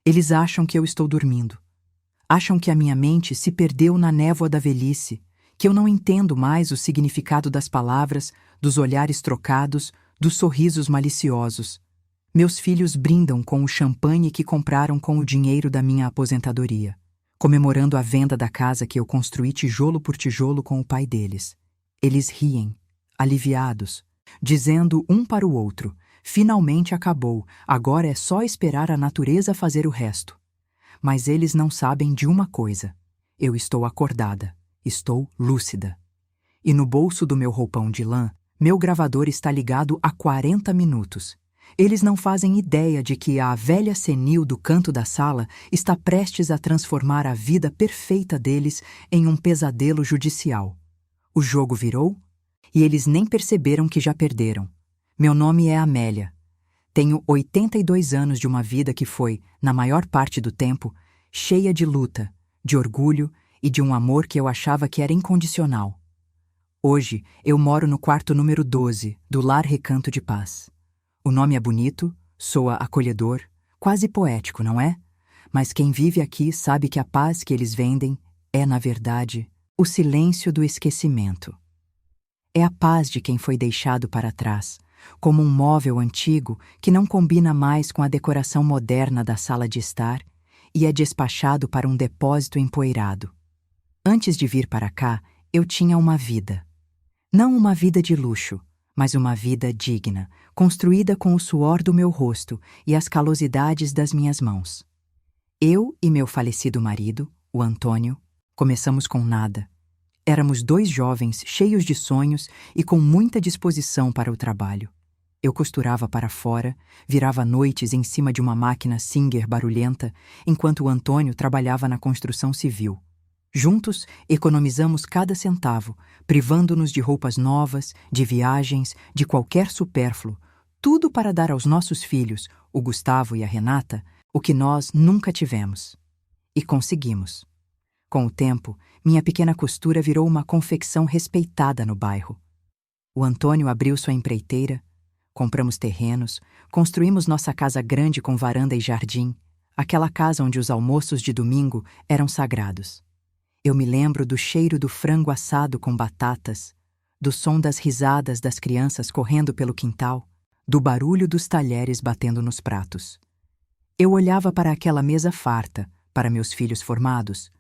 Eles acham que eu estou dormindo. Acham que a minha mente se perdeu na névoa da velhice, que eu não entendo mais o significado das palavras, dos olhares trocados, dos sorrisos maliciosos. Meus filhos brindam com o champanhe que compraram com o dinheiro da minha aposentadoria, comemorando a venda da casa que eu construí tijolo por tijolo com o pai deles. Eles riem, aliviados, dizendo um para o outro: finalmente acabou, agora é só esperar a natureza fazer o resto. Mas eles não sabem de uma coisa: eu estou acordada, estou lúcida. E no bolso do meu roupão de lã, meu gravador está ligado há 40 minutos. Eles não fazem ideia de que a velha senil do canto da sala está prestes a transformar a vida perfeita deles em um pesadelo judicial. O jogo virou e eles nem perceberam que já perderam. Meu nome é Amélia. Tenho 82 anos de uma vida que foi, na maior parte do tempo, cheia de luta, de orgulho e de um amor que eu achava que era incondicional. Hoje, eu moro no quarto número 12 do Lar Recanto de Paz. O nome é bonito, soa acolhedor, quase poético, não é? Mas quem vive aqui sabe que a paz que eles vendem é, na verdade, o silêncio do esquecimento. É a paz de quem foi deixado para trás, como um móvel antigo que não combina mais com a decoração moderna da sala de estar e é despachado para um depósito empoeirado. Antes de vir para cá, eu tinha uma vida. Não uma vida de luxo, mas uma vida digna, construída com o suor do meu rosto e as calosidades das minhas mãos. Eu e meu falecido marido, o Antônio, começamos com nada. Éramos dois jovens cheios de sonhos e com muita disposição para o trabalho. Eu costurava para fora, virava noites em cima de uma máquina Singer barulhenta, enquanto o Antônio trabalhava na construção civil. Juntos, economizamos cada centavo, privando-nos de roupas novas, de viagens, de qualquer supérfluo, tudo para dar aos nossos filhos, o Gustavo e a Renata, o que nós nunca tivemos. E conseguimos. Com o tempo, minha pequena costura virou uma confecção respeitada no bairro. O Antônio abriu sua empreiteira, compramos terrenos, construímos nossa casa grande com varanda e jardim, aquela casa onde os almoços de domingo eram sagrados. Eu me lembro do cheiro do frango assado com batatas, do som das risadas das crianças correndo pelo quintal, do barulho dos talheres batendo nos pratos. Eu olhava para aquela mesa farta, para meus filhos formados,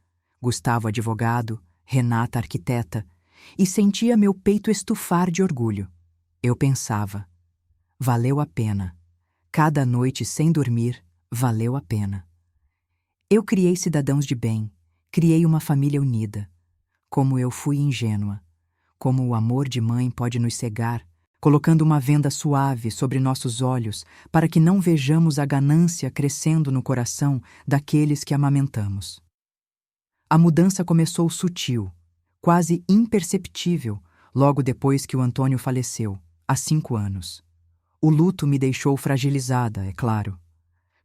Gustavo advogado, Renata arquiteta, e sentia meu peito estufar de orgulho. Eu pensava: valeu a pena. Cada noite sem dormir, valeu a pena. Eu criei cidadãos de bem, criei uma família unida. Como eu fui ingênua. Como o amor de mãe pode nos cegar, colocando uma venda suave sobre nossos olhos para que não vejamos a ganância crescendo no coração daqueles que amamentamos. A mudança começou sutil, quase imperceptível, logo depois que o Antônio faleceu, há 5 anos. O luto me deixou fragilizada, é claro.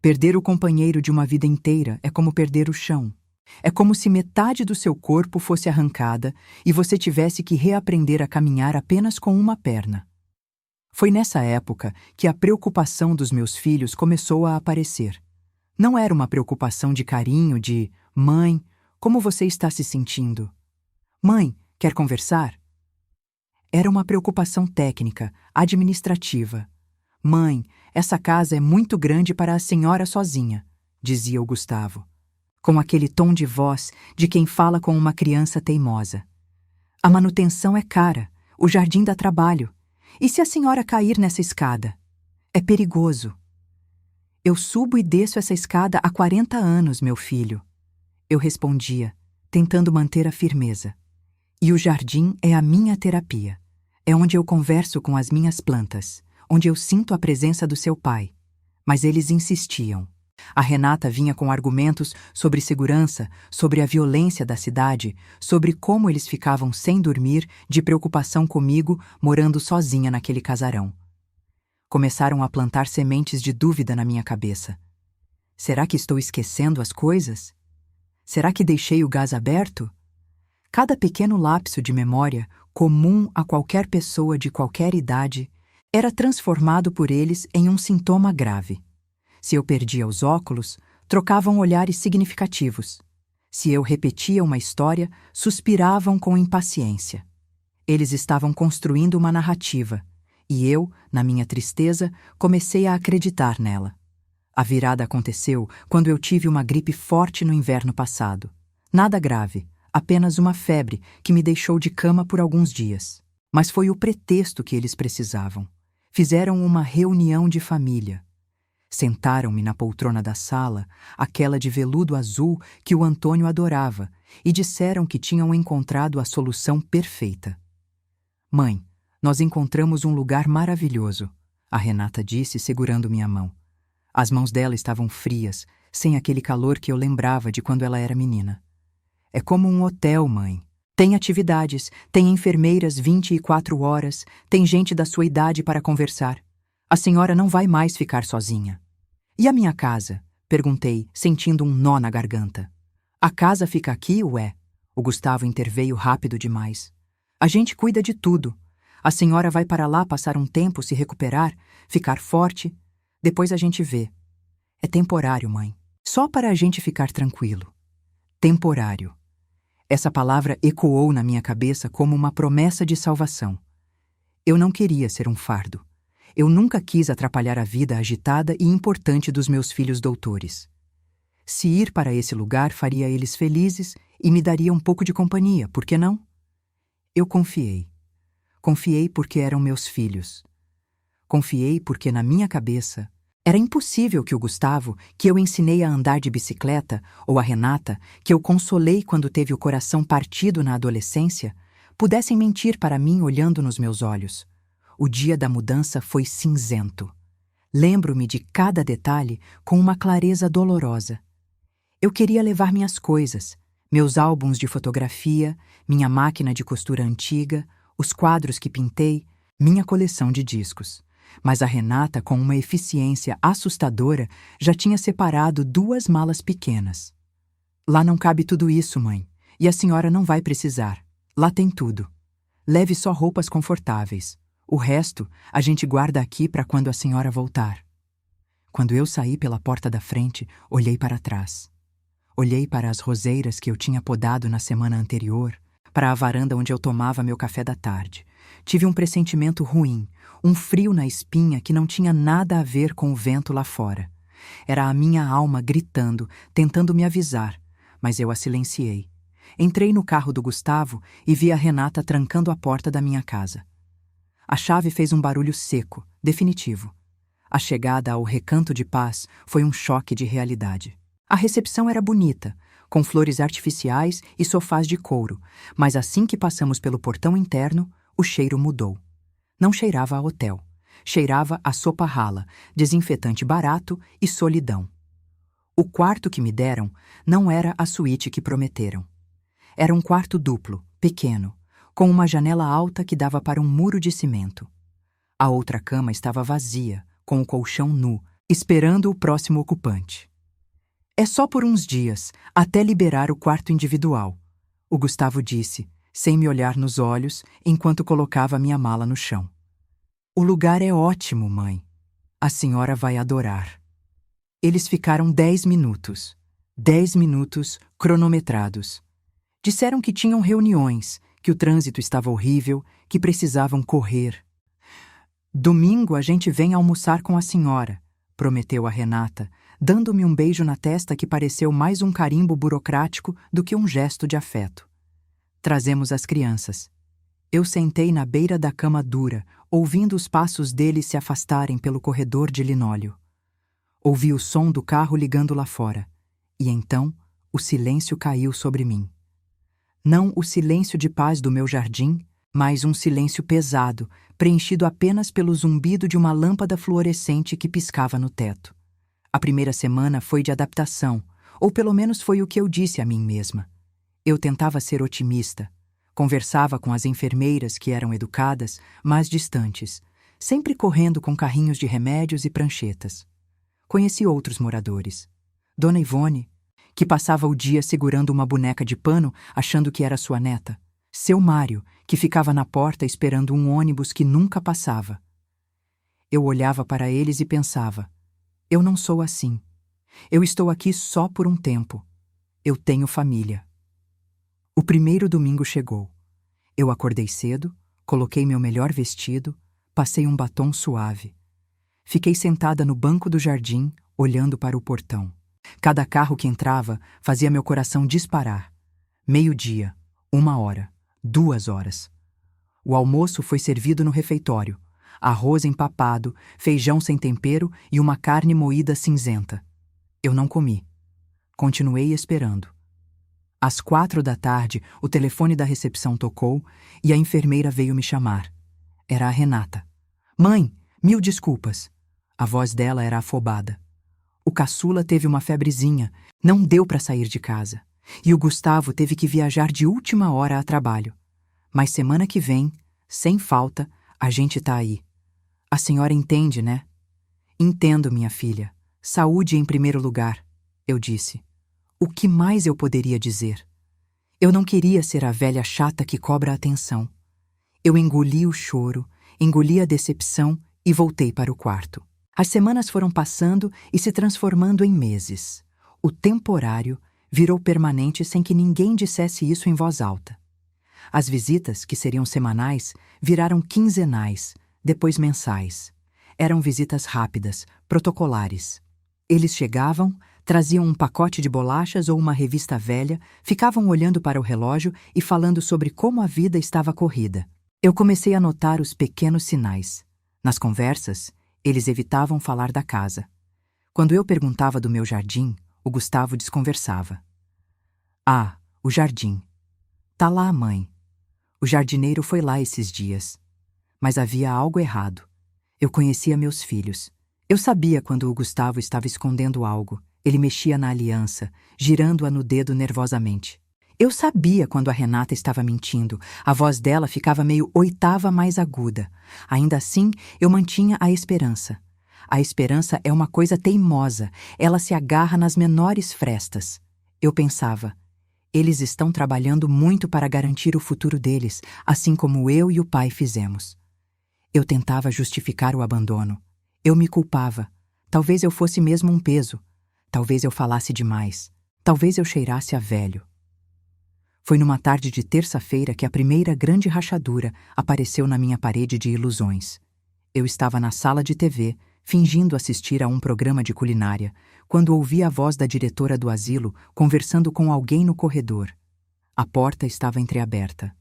Perder o companheiro de uma vida inteira é como perder o chão. É como se metade do seu corpo fosse arrancada e você tivesse que reaprender a caminhar apenas com uma perna. Foi nessa época que a preocupação dos meus filhos começou a aparecer. Não era uma preocupação de carinho, de mãe, como você está se sentindo? Mãe, quer conversar? Era uma preocupação técnica, administrativa. Mãe, essa casa é muito grande para a senhora sozinha, dizia o Gustavo, com aquele tom de voz de quem fala com uma criança teimosa. A manutenção é cara, o jardim dá trabalho. E se a senhora cair nessa escada? É perigoso. Eu subo e desço essa escada há 40 anos, meu filho. Eu respondia, tentando manter a firmeza. E o jardim é a minha terapia. É onde eu converso com as minhas plantas, onde eu sinto a presença do seu pai. Mas eles insistiam. A Renata vinha com argumentos sobre segurança, sobre a violência da cidade, sobre como eles ficavam sem dormir de preocupação comigo morando sozinha naquele casarão. Começaram a plantar sementes de dúvida na minha cabeça. Será que estou esquecendo as coisas? Será que deixei o gás aberto? Cada pequeno lapso de memória, comum a qualquer pessoa de qualquer idade, era transformado por eles em um sintoma grave. Se eu perdia os óculos, Trocavam olhares significativos. Se eu repetia uma história, suspiravam com impaciência. Eles estavam construindo uma narrativa, e eu, na minha tristeza, comecei a acreditar nela. A virada aconteceu quando eu tive uma gripe forte no inverno passado. Nada grave, apenas uma febre que me deixou de cama por alguns dias. Mas foi o pretexto que eles precisavam. Fizeram uma reunião de família. Sentaram-me na poltrona da sala, aquela de veludo azul que o Antônio adorava, e disseram que tinham encontrado a solução perfeita. Mãe, nós encontramos um lugar maravilhoso, a Renata disse, segurando minha mão. As mãos dela estavam frias, sem aquele calor que eu lembrava de quando ela era menina. É como um hotel, mãe. Tem atividades, tem enfermeiras 24 horas, tem gente da sua idade para conversar. A senhora não vai mais ficar sozinha. E a minha casa? Perguntei, sentindo um nó na garganta. A casa fica aqui, ué? O Gustavo interveio rápido demais. A gente cuida de tudo. A senhora vai para lá passar um tempo, se recuperar, ficar forte. Depois a gente vê. É temporário, mãe. Só para a gente ficar tranquilo. Temporário. Essa palavra ecoou na minha cabeça como uma promessa de salvação. Eu não queria ser um fardo. Eu nunca quis atrapalhar a vida agitada e importante dos meus filhos doutores. Se ir para esse lugar faria eles felizes e me daria um pouco de companhia, por que não? Eu confiei. Confiei porque eram meus filhos. Confiei porque, na minha cabeça, era impossível que o Gustavo, que eu ensinei a andar de bicicleta, ou a Renata, que eu consolei quando teve o coração partido na adolescência, pudessem mentir para mim olhando nos meus olhos. O dia da mudança foi cinzento. Lembro-me de cada detalhe com uma clareza dolorosa. Eu queria levar minhas coisas, meus álbuns de fotografia, minha máquina de costura antiga, os quadros que pintei, minha coleção de discos. Mas a Renata, com uma eficiência assustadora, já tinha separado 2 malas pequenas. Lá não cabe tudo isso, mãe, e a senhora não vai precisar. Lá tem tudo. Leve só roupas confortáveis. O resto a gente guarda aqui para quando a senhora voltar. Quando eu saí pela porta da frente, olhei para trás. Olhei para as roseiras que eu tinha podado na semana anterior, para a varanda onde eu tomava meu café da tarde. Tive um pressentimento ruim, um frio na espinha que não tinha nada a ver com o vento lá fora. Era a minha alma gritando, tentando me avisar, mas eu a silenciei. Entrei no carro do Gustavo e vi a Renata trancando a porta da minha casa. A chave fez um barulho seco, definitivo. A chegada ao Recanto de Paz foi um choque de realidade. A recepção era bonita, com flores artificiais e sofás de couro, mas assim que passamos pelo portão interno, o cheiro mudou. Não cheirava a hotel. Cheirava a sopa rala, desinfetante barato e solidão. O quarto que me deram não era a suíte que prometeram. Era um quarto duplo, pequeno, com uma janela alta que dava para um muro de cimento. A outra cama estava vazia, com o colchão nu, esperando o próximo ocupante. É só por uns dias, até liberar o quarto individual, o Gustavo disse, sem me olhar nos olhos, enquanto colocava minha mala no chão. O lugar é ótimo, mãe. A senhora vai adorar. Eles ficaram 10 minutos. 10 minutos cronometrados. Disseram que tinham reuniões, que o trânsito estava horrível, que precisavam correr. Domingo a gente vem almoçar com a senhora, prometeu a Renata, dando-me um beijo na testa que pareceu mais um carimbo burocrático do que um gesto de afeto. Trazemos as crianças. Eu sentei na beira da cama dura, ouvindo os passos deles se afastarem pelo corredor de linóleo. Ouvi o som do carro ligando lá fora, e então o silêncio caiu sobre mim. Não o silêncio de paz do meu jardim, mas um silêncio pesado, preenchido apenas pelo zumbido de uma lâmpada fluorescente que piscava no teto. A primeira semana foi de adaptação, ou pelo menos foi o que eu disse a mim mesma. Eu tentava ser otimista. Conversava com as enfermeiras que eram educadas, mas distantes, sempre correndo com carrinhos de remédios e pranchetas. Conheci outros moradores. Dona Ivone, que passava o dia segurando uma boneca de pano, achando que era sua neta. Seu Mário, que ficava na porta esperando um ônibus que nunca passava. Eu olhava para eles e pensava, eu não sou assim. Eu estou aqui só por um tempo. Eu tenho família. O primeiro domingo chegou. Eu acordei cedo, coloquei meu melhor vestido, passei um batom suave. Fiquei sentada no banco do jardim, olhando para o portão. Cada carro que entrava fazia meu coração disparar. 12h, 1h, 2 horas. O almoço foi servido no refeitório. Arroz empapado, feijão sem tempero e uma carne moída cinzenta. Eu não comi. Continuei esperando. Às 4 da tarde, o telefone da recepção tocou e a enfermeira veio me chamar. Era a Renata. Mãe, 1000 desculpas. A voz dela era afobada. O caçula teve uma febrezinha, não deu para sair de casa. E o Gustavo teve que viajar de última hora a trabalho. Mas semana que vem, sem falta, a gente tá aí. A senhora entende, né? Entendo, minha filha. Saúde em primeiro lugar, eu disse. O que mais eu poderia dizer? Eu não queria ser a velha chata que cobra a atenção. Eu engoli o choro, engoli a decepção e voltei para o quarto. As semanas foram passando e se transformando em meses. O temporário virou permanente sem que ninguém dissesse isso em voz alta. As visitas, que seriam semanais, viraram quinzenais, depois mensais. Eram visitas rápidas, protocolares. Eles chegavam, traziam um pacote de bolachas ou uma revista velha, ficavam olhando para o relógio e falando sobre como a vida estava corrida. Eu comecei a notar os pequenos sinais. Nas conversas, eles evitavam falar da casa. Quando eu perguntava do meu jardim, o Gustavo desconversava. Ah, o jardim. Tá lá, mãe. O jardineiro foi lá esses dias. Mas havia algo errado. Eu conhecia meus filhos. Eu sabia quando o Gustavo estava escondendo algo. Ele mexia na aliança, girando-a no dedo nervosamente. Eu sabia quando a Renata estava mentindo. A voz dela ficava meio oitava mais aguda. Ainda assim, eu mantinha a esperança. A esperança é uma coisa teimosa. Ela se agarra nas menores frestas. Eu pensava, eles estão trabalhando muito para garantir o futuro deles, assim como eu e o pai fizemos. Eu tentava justificar o abandono. Eu me culpava. Talvez eu fosse mesmo um peso. Talvez eu falasse demais. Talvez eu cheirasse a velho. Foi numa tarde de terça-feira que a primeira grande rachadura apareceu na minha parede de ilusões. Eu estava na sala de TV, fingindo assistir a um programa de culinária, quando ouvi a voz da diretora do asilo conversando com alguém no corredor. A porta estava entreaberta.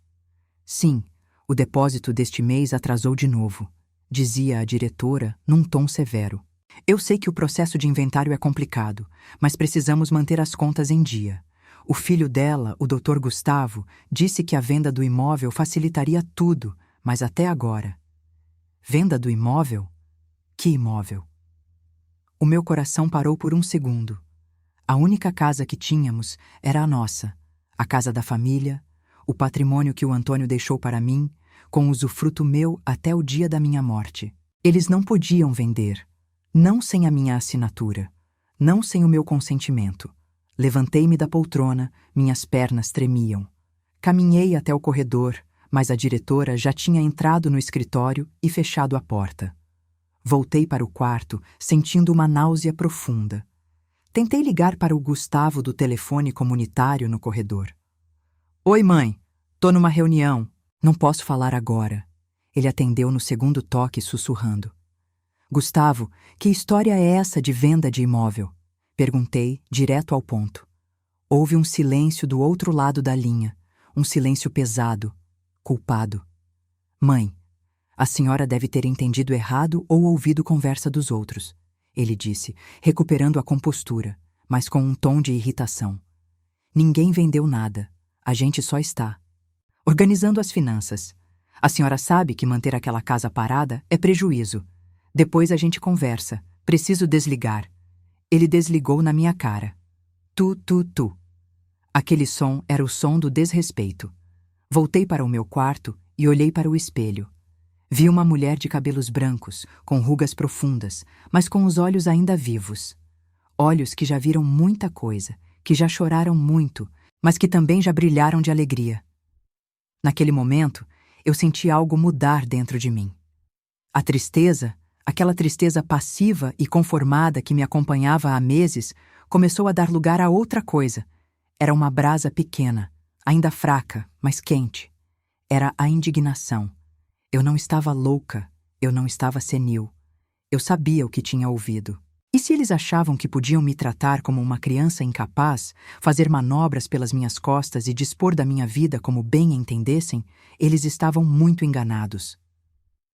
Sim, o depósito deste mês atrasou de novo, dizia a diretora num tom severo. Eu sei que o processo de inventário é complicado, mas precisamos manter as contas em dia. O filho dela, o Dr. Gustavo, disse que a venda do imóvel facilitaria tudo, mas até agora. Venda do imóvel? Que imóvel? O meu coração parou por um segundo. A única casa que tínhamos era a nossa, a casa da família, o patrimônio que o Antônio deixou para mim, com usufruto meu até o dia da minha morte. Eles não podiam vender, não sem a minha assinatura, não sem o meu consentimento. Levantei-me da poltrona, minhas pernas tremiam. Caminhei até o corredor, mas a diretora já tinha entrado no escritório e fechado a porta. Voltei para o quarto, sentindo uma náusea profunda. Tentei ligar para o Gustavo do telefone comunitário no corredor. Oi, mãe. Tô numa reunião. Não posso falar agora. Ele atendeu no segundo toque, sussurrando. Gustavo, que história é essa de venda de imóvel? Perguntei, direto ao ponto. Houve um silêncio do outro lado da linha, um silêncio pesado, culpado. Mãe, a senhora deve ter entendido errado ou ouvido conversa dos outros, ele disse, recuperando a compostura, mas com um tom de irritação. Ninguém vendeu nada, a gente só está organizando as finanças. A senhora sabe que manter aquela casa parada é prejuízo. Depois a gente conversa, preciso desligar. Ele desligou na minha cara. Tu, tu, tu. Aquele som era o som do desrespeito. Voltei para o meu quarto e olhei para o espelho. Vi uma mulher de cabelos brancos, com rugas profundas, mas com os olhos ainda vivos. Olhos que já viram muita coisa, que já choraram muito, mas que também já brilharam de alegria. Naquele momento, eu senti algo mudar dentro de mim. A tristeza, Aquela tristeza passiva e conformada que me acompanhava há meses começou a dar lugar a outra coisa. Era uma brasa pequena, ainda fraca, mas quente. Era a indignação. Eu não estava louca, eu não estava senil. Eu sabia o que tinha ouvido. E se eles achavam que podiam me tratar como uma criança incapaz, fazer manobras pelas minhas costas e dispor da minha vida como bem entendessem, eles estavam muito enganados.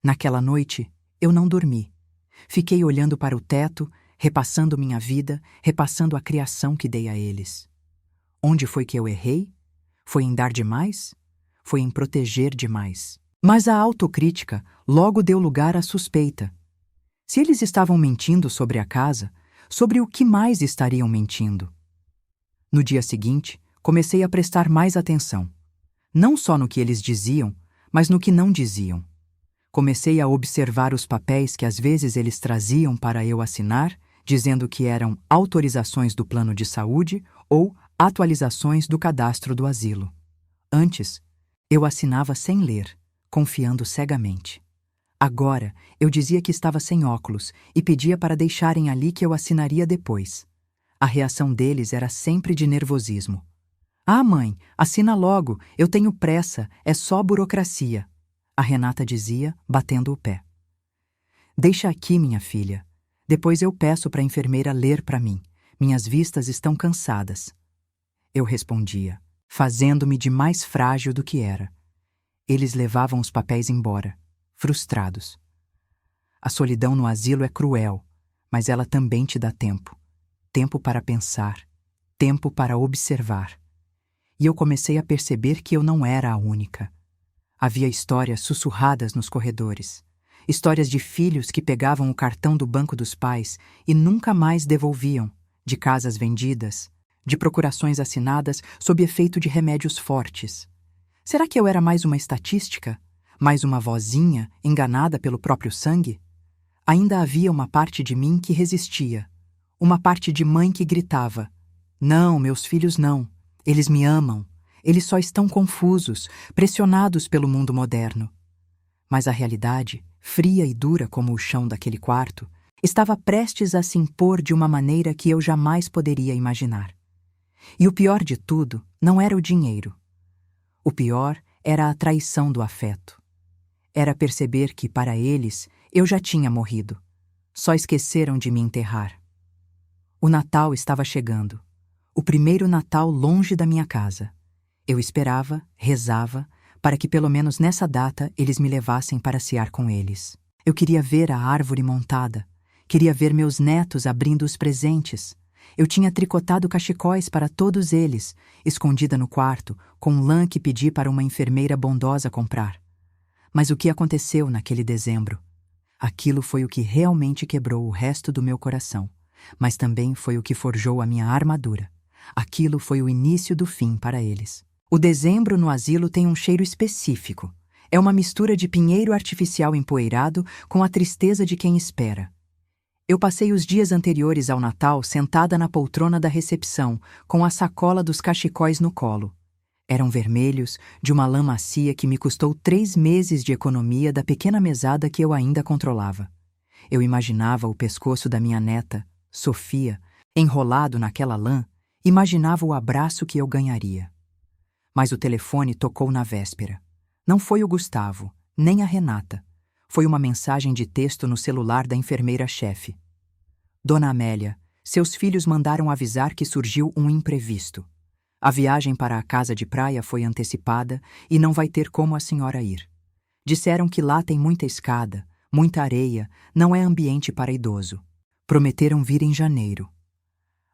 Naquela noite, eu não dormi. Fiquei olhando para o teto, repassando minha vida, repassando a criação que dei a eles. Onde foi que eu errei? Foi em dar demais? Foi em proteger demais. Mas a autocrítica logo deu lugar à suspeita. Se eles estavam mentindo sobre a casa, sobre o que mais estariam mentindo? No dia seguinte, comecei a prestar mais atenção. Não só no que eles diziam, mas no que não diziam. Comecei a observar os papéis que às vezes eles traziam para eu assinar, dizendo que eram autorizações do plano de saúde ou atualizações do cadastro do asilo. Antes, eu assinava sem ler, confiando cegamente. Agora, eu dizia que estava sem óculos e pedia para deixarem ali que eu assinaria depois. A reação deles era sempre de nervosismo. "Ah, mãe, assina logo, eu tenho pressa, é só burocracia", a Renata dizia, batendo o pé. "Deixa aqui, minha filha. Depois eu peço para a enfermeira ler para mim. Minhas vistas estão cansadas." Eu respondia, fazendo-me de mais frágil do que era. Eles levavam os papéis embora, frustrados. A solidão no asilo é cruel, mas ela também te dá tempo. Tempo para pensar, tempo para observar. E eu comecei a perceber que eu não era a única. Havia histórias sussurradas nos corredores. Histórias de filhos que pegavam o cartão do banco dos pais e nunca mais devolviam, de casas vendidas, de procurações assinadas sob efeito de remédios fortes. Será que eu era mais uma estatística? Mais uma vozinha enganada pelo próprio sangue? Ainda havia uma parte de mim que resistia. Uma parte de mãe que gritava: "Não, meus filhos não. Eles me amam. Eles só estão confusos, pressionados pelo mundo moderno." Mas a realidade, fria e dura como o chão daquele quarto, estava prestes a se impor de uma maneira que eu jamais poderia imaginar. E o pior de tudo não era o dinheiro. O pior era a traição do afeto. Era perceber que, para eles, eu já tinha morrido. Só esqueceram de me enterrar. O Natal estava chegando. O primeiro Natal longe da minha casa. Eu esperava, rezava, para que pelo menos nessa data eles me levassem para cear com eles. Eu queria ver a árvore montada. Queria ver meus netos abrindo os presentes. Eu tinha tricotado cachecóis para todos eles, escondida no quarto, com lã que pedi para uma enfermeira bondosa comprar. Mas o que aconteceu naquele dezembro? Aquilo foi o que realmente quebrou o resto do meu coração, mas também foi o que forjou a minha armadura. Aquilo foi o início do fim para eles. O dezembro no asilo tem um cheiro específico. É uma mistura de pinheiro artificial empoeirado com a tristeza de quem espera. Eu passei os dias anteriores ao Natal sentada na poltrona da recepção, com a sacola dos cachecóis no colo. Eram vermelhos, de uma lã macia que me custou 3 meses de economia da pequena mesada que eu ainda controlava. Eu imaginava o pescoço da minha neta, Sofia, enrolado naquela lã, imaginava o abraço que eu ganharia. Mas o telefone tocou na véspera. Não foi o Gustavo, nem a Renata. Foi uma mensagem de texto no celular da enfermeira-chefe. "Dona Amélia, seus filhos mandaram avisar que surgiu um imprevisto. A viagem para a casa de praia foi antecipada e não vai ter como a senhora ir. Disseram que lá tem muita escada, muita areia, não é ambiente para idoso. Prometeram vir em janeiro."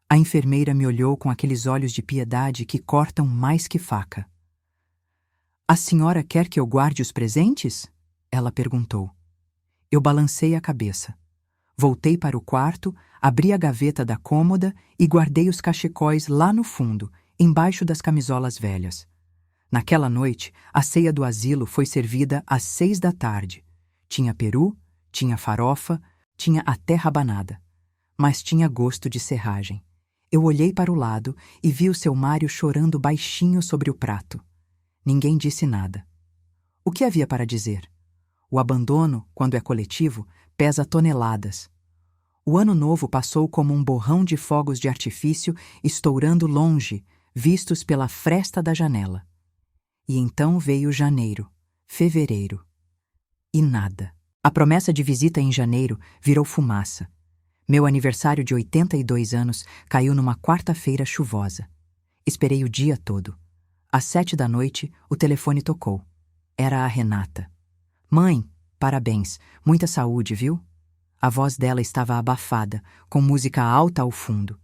A enfermeira me olhou com aqueles olhos de piedade que cortam mais que faca. "A senhora quer que eu guarde os presentes?" ela perguntou. Eu balancei a cabeça. Voltei para o quarto, abri a gaveta da cômoda e guardei os cachecóis lá no fundo, embaixo das camisolas velhas. Naquela noite, a ceia do asilo foi servida às 6 da tarde. Tinha peru, tinha farofa, tinha até rabanada. Mas tinha gosto de serragem. Eu olhei para o lado e vi o seu Mário chorando baixinho sobre o prato. Ninguém disse nada. O que havia para dizer? O abandono, quando é coletivo, pesa toneladas. O ano novo passou como um borrão de fogos de artifício estourando longe, vistos pela fresta da janela. E então veio janeiro, fevereiro. E nada. A promessa de visita em janeiro virou fumaça. Meu aniversário de 82 anos caiu numa quarta-feira chuvosa. Esperei o dia todo. Às 7 da noite, o telefone tocou. Era a Renata. Mãe, parabéns, muita saúde, viu? A voz dela estava abafada, com música alta ao fundo.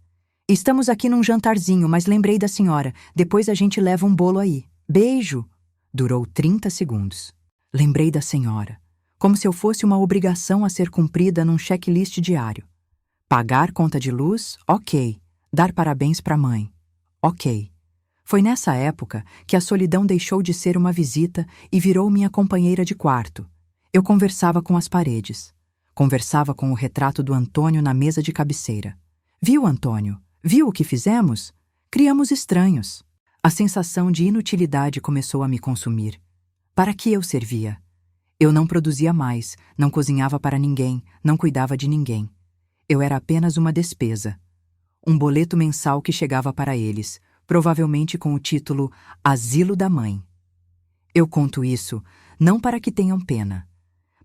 Estamos aqui num jantarzinho, mas lembrei da senhora. Depois a gente leva um bolo aí. Beijo! Durou 30 segundos. Lembrei da senhora. Como se eu fosse uma obrigação a ser cumprida num checklist diário. Pagar conta de luz? Ok. Dar parabéns para a mãe? Ok. Foi nessa época que a solidão deixou de ser uma visita e virou minha companheira de quarto. Eu conversava com as paredes. Conversava com o retrato do Antônio na mesa de cabeceira. Viu, Antônio? Viu o que fizemos? Criamos estranhos. A sensação de inutilidade começou a me consumir. Para que eu servia? Eu não produzia mais, não cozinhava para ninguém, não cuidava de ninguém. Eu era apenas uma despesa. Um boleto mensal que chegava para eles, provavelmente com o título Asilo da Mãe. Eu conto isso não para que tenham pena,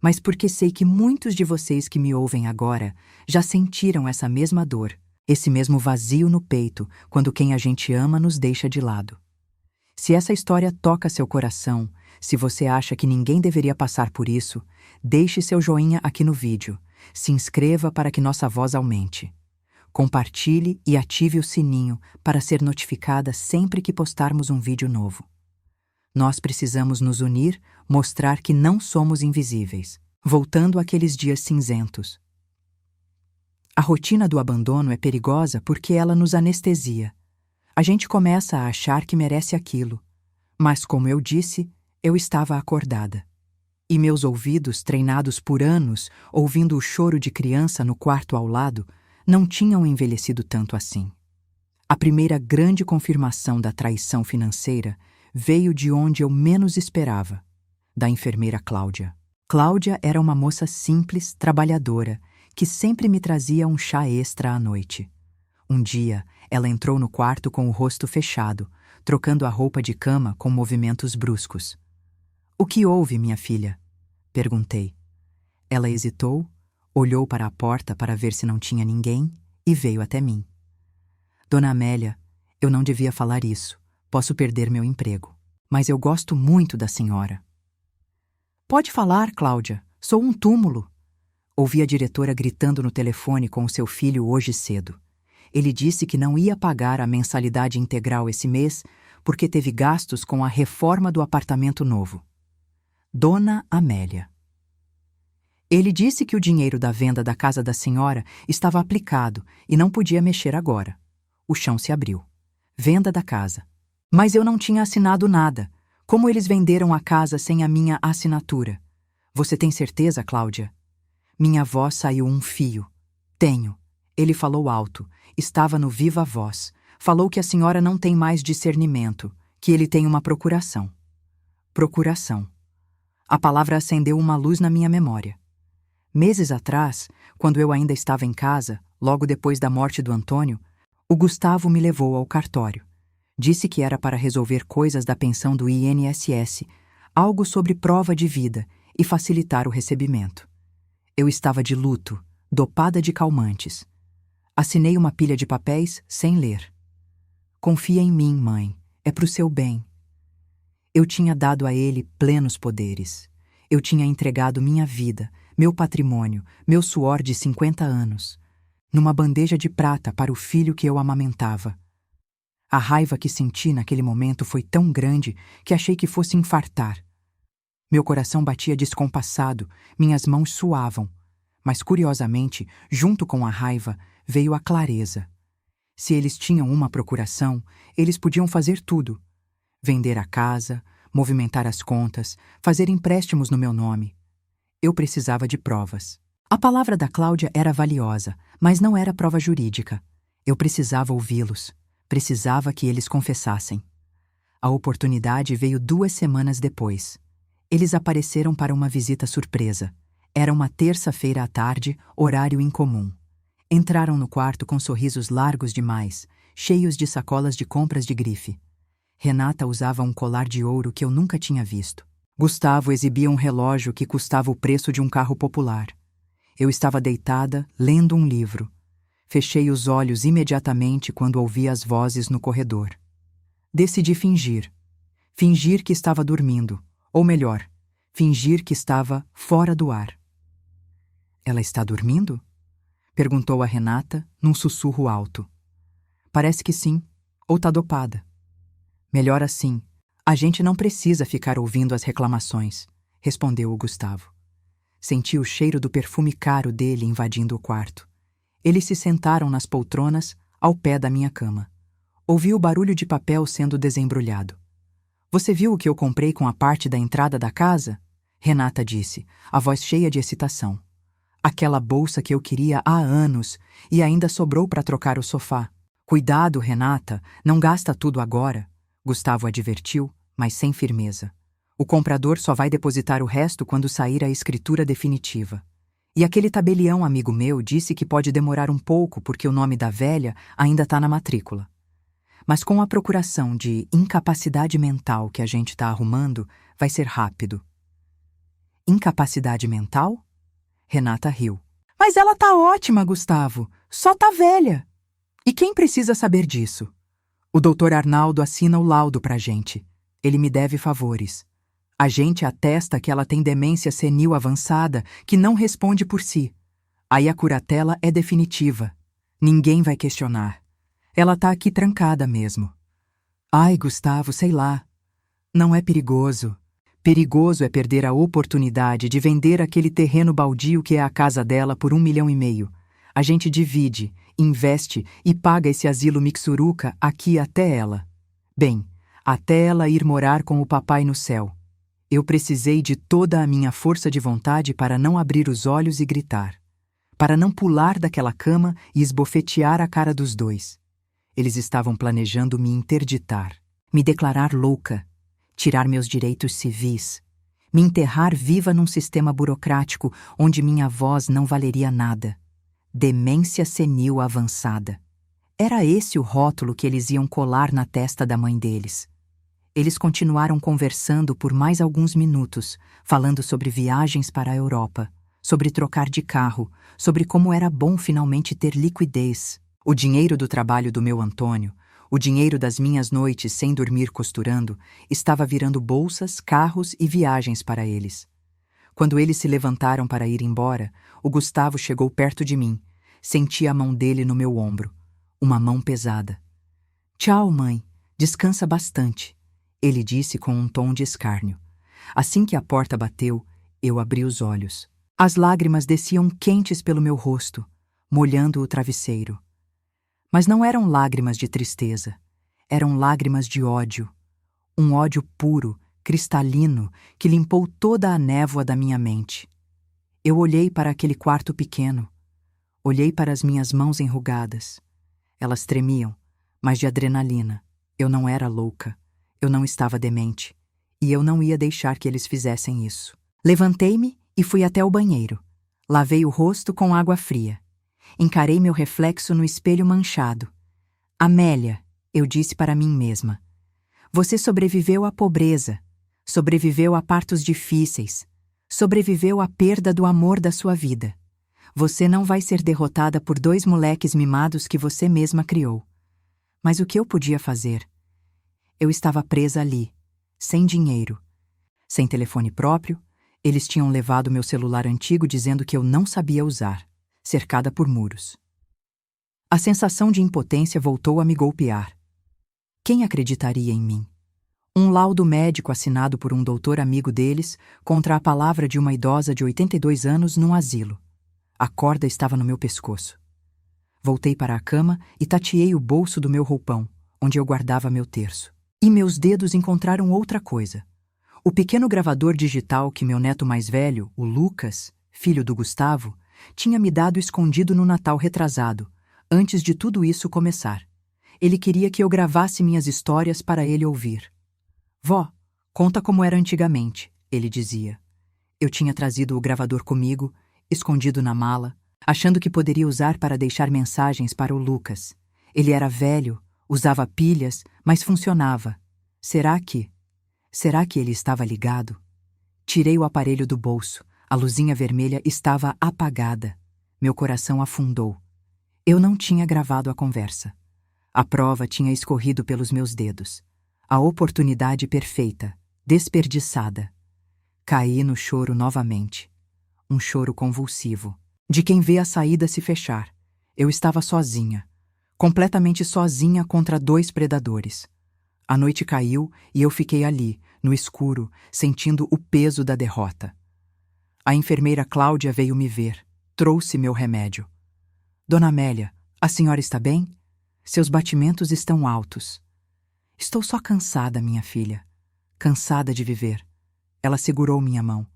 mas porque sei que muitos de vocês que me ouvem agora já sentiram essa mesma dor, esse mesmo vazio no peito quando quem a gente ama nos deixa de lado. Se essa história toca seu coração, se você acha que ninguém deveria passar por isso, deixe seu joinha aqui no vídeo, se inscreva para que nossa voz aumente. Compartilhe e ative o sininho para ser notificada sempre que postarmos um vídeo novo. Nós precisamos nos unir, mostrar que não somos invisíveis, voltando àqueles dias cinzentos. A rotina do abandono é perigosa porque ela nos anestesia. A gente começa a achar que merece aquilo. Mas, como eu disse, eu estava acordada. E meus ouvidos, treinados por anos, ouvindo o choro de criança no quarto ao lado, não tinham envelhecido tanto assim. A primeira grande confirmação da traição financeira veio de onde eu menos esperava, da enfermeira Cláudia. Cláudia era uma moça simples, trabalhadora, que sempre me trazia um chá extra à noite. Um dia, ela entrou no quarto com o rosto fechado, trocando a roupa de cama com movimentos bruscos. "O que houve, minha filha?" perguntei. Ela hesitou, olhou para a porta para ver se não tinha ninguém e veio até mim. "Dona Amélia, eu não devia falar isso. Posso perder meu emprego. Mas eu gosto muito da senhora." "Pode falar, Cláudia. Sou um túmulo." Ouvi a diretora gritando no telefone com o seu filho hoje cedo. Ele disse que não ia pagar a mensalidade integral esse mês porque teve gastos com a reforma do apartamento novo. Dona Amélia. Ele disse que o dinheiro da venda da casa da senhora estava aplicado e não podia mexer agora. O chão se abriu. Venda da casa. Mas eu não tinha assinado nada. Como eles venderam a casa sem a minha assinatura? Você tem certeza, Cláudia? Minha voz saiu um fio. Tenho. Ele falou alto. Estava no viva voz. Falou que a senhora não tem mais discernimento, que ele tem uma procuração. Procuração. A palavra acendeu uma luz na minha memória. Meses atrás, quando eu ainda estava em casa, logo depois da morte do Antônio, o Gustavo me levou ao cartório. Disse que era para resolver coisas da pensão do INSS, algo sobre prova de vida e facilitar o recebimento. Eu estava de luto, dopada de calmantes. Assinei uma pilha de papéis sem ler. "Confia em mim, mãe. É pro seu bem." Eu tinha dado a ele plenos poderes. Eu tinha entregado minha vida, meu patrimônio, meu suor de 50 anos, numa bandeja de prata para o filho que eu amamentava. A raiva que senti naquele momento foi tão grande que achei que fosse infartar. Meu coração batia descompassado, minhas mãos suavam. Mas, curiosamente, junto com a raiva, veio a clareza. Se eles tinham uma procuração, eles podiam fazer tudo. Vender a casa, movimentar as contas, fazer empréstimos no meu nome. Eu precisava de provas. A palavra da Cláudia era valiosa, mas não era prova jurídica. Eu precisava ouvi-los. Precisava que eles confessassem. A oportunidade veio 2 semanas depois. Eles apareceram para uma visita surpresa. Era uma terça-feira à tarde, horário incomum. Entraram no quarto com sorrisos largos demais, cheios de sacolas de compras de grife. Renata usava um colar de ouro que eu nunca tinha visto. Gustavo exibia um relógio que custava o preço de um carro popular. Eu estava deitada, lendo um livro. Fechei os olhos imediatamente quando ouvi as vozes no corredor. Decidi fingir. Fingir que estava dormindo. Ou melhor, fingir que estava fora do ar. Ela está dormindo? Perguntou a Renata, num sussurro alto. Parece que sim, ou tá dopada. Melhor assim. A gente não precisa ficar ouvindo as reclamações, respondeu o Gustavo. Senti o cheiro do perfume caro dele invadindo o quarto. Eles se sentaram nas poltronas, ao pé da minha cama. Ouvi o barulho de papel sendo desembrulhado. Você viu o que eu comprei com a parte da entrada da casa? Renata disse, a voz cheia de excitação. Aquela bolsa que eu queria há anos e ainda sobrou para trocar o sofá. Cuidado, Renata, não gasta tudo agora. Gustavo advertiu, mas sem firmeza. O comprador só vai depositar o resto quando sair a escritura definitiva. E aquele tabelião amigo meu disse que pode demorar um pouco porque o nome da velha ainda está na matrícula. Mas com a procuração de incapacidade mental que a gente está arrumando, vai ser rápido. Incapacidade mental? Renata riu. Mas ela tá ótima, Gustavo. Só tá velha. E quem precisa saber disso? O doutor Arnaldo assina o laudo pra gente. Ele me deve favores. A gente atesta que ela tem demência senil avançada que não responde por si. Aí a curatela é definitiva. Ninguém vai questionar. Ela tá aqui trancada mesmo. Ai, Gustavo, sei lá. Não é perigoso. Perigoso é perder a oportunidade de vender aquele terreno baldio que é a casa dela por 1,5 milhão. A gente divide, investe e paga esse asilo mixuruca aqui até ela. Bem, até ela ir morar com o papai no céu. Eu precisei de toda a minha força de vontade para não abrir os olhos e gritar. Para não pular daquela cama e esbofetear a cara dos dois. Eles estavam planejando me interditar, me declarar louca, tirar meus direitos civis, me enterrar viva num sistema burocrático onde minha voz não valeria nada. Demência senil avançada. Era esse o rótulo que eles iam colar na testa da mãe deles. Eles continuaram conversando por mais alguns minutos, falando sobre viagens para a Europa, sobre trocar de carro, sobre como era bom finalmente ter liquidez. O dinheiro do trabalho do meu Antônio, o dinheiro das minhas noites sem dormir costurando, estava virando bolsas, carros e viagens para eles. Quando eles se levantaram para ir embora, o Gustavo chegou perto de mim. Senti a mão dele no meu ombro. Uma mão pesada. Tchau, mãe. Descansa bastante. Ele disse com um tom de escárnio. Assim que a porta bateu, eu abri os olhos. As lágrimas desciam quentes pelo meu rosto, molhando o travesseiro. Mas não eram lágrimas de tristeza. Eram lágrimas de ódio. Um ódio puro, cristalino, que limpou toda a névoa da minha mente. Eu olhei para aquele quarto pequeno. Olhei para as minhas mãos enrugadas. Elas tremiam, mas de adrenalina. Eu não era louca. Eu não estava demente. E eu não ia deixar que eles fizessem isso. Levantei-me e fui até o banheiro. Lavei o rosto com água fria. Encarei meu reflexo no espelho manchado. Amélia, eu disse para mim mesma. Você sobreviveu à pobreza. Sobreviveu a partos difíceis. Sobreviveu à perda do amor da sua vida. Você não vai ser derrotada por 2 moleques mimados que você mesma criou. Mas o que eu podia fazer? Eu estava presa ali, sem dinheiro, sem telefone próprio. Eles tinham levado meu celular antigo dizendo que eu não sabia usar, cercada por muros. A sensação de impotência voltou a me golpear. Quem acreditaria em mim? Um laudo médico assinado por um doutor amigo deles contra a palavra de uma idosa de 82 anos num asilo. A corda estava no meu pescoço. Voltei para a cama e tateei o bolso do meu roupão, onde eu guardava meu terço. E meus dedos encontraram outra coisa. O pequeno gravador digital que meu neto mais velho, o Lucas, filho do Gustavo, tinha me dado escondido no Natal retrasado, antes de tudo isso começar. Ele queria que eu gravasse minhas histórias para ele ouvir. Vó, conta como era antigamente, ele dizia. Eu tinha trazido o gravador comigo, escondido na mala, achando que poderia usar para deixar mensagens para o Lucas. Ele era velho, usava pilhas, mas funcionava. Será que ele estava ligado? Tirei o aparelho do bolso. A luzinha vermelha estava apagada. Meu coração afundou. Eu não tinha gravado a conversa. A prova tinha escorrido pelos meus dedos. A oportunidade perfeita, desperdiçada. Caí no choro novamente. Um choro convulsivo, de quem vê a saída se fechar. Eu estava sozinha, completamente sozinha contra 2 predadores. A noite caiu e eu fiquei ali, no escuro, sentindo o peso da derrota. A enfermeira Cláudia veio me ver. Trouxe meu remédio. Dona Amélia, a senhora está bem? Seus batimentos estão altos. Estou só cansada, minha filha. Cansada de viver. Ela segurou minha mão.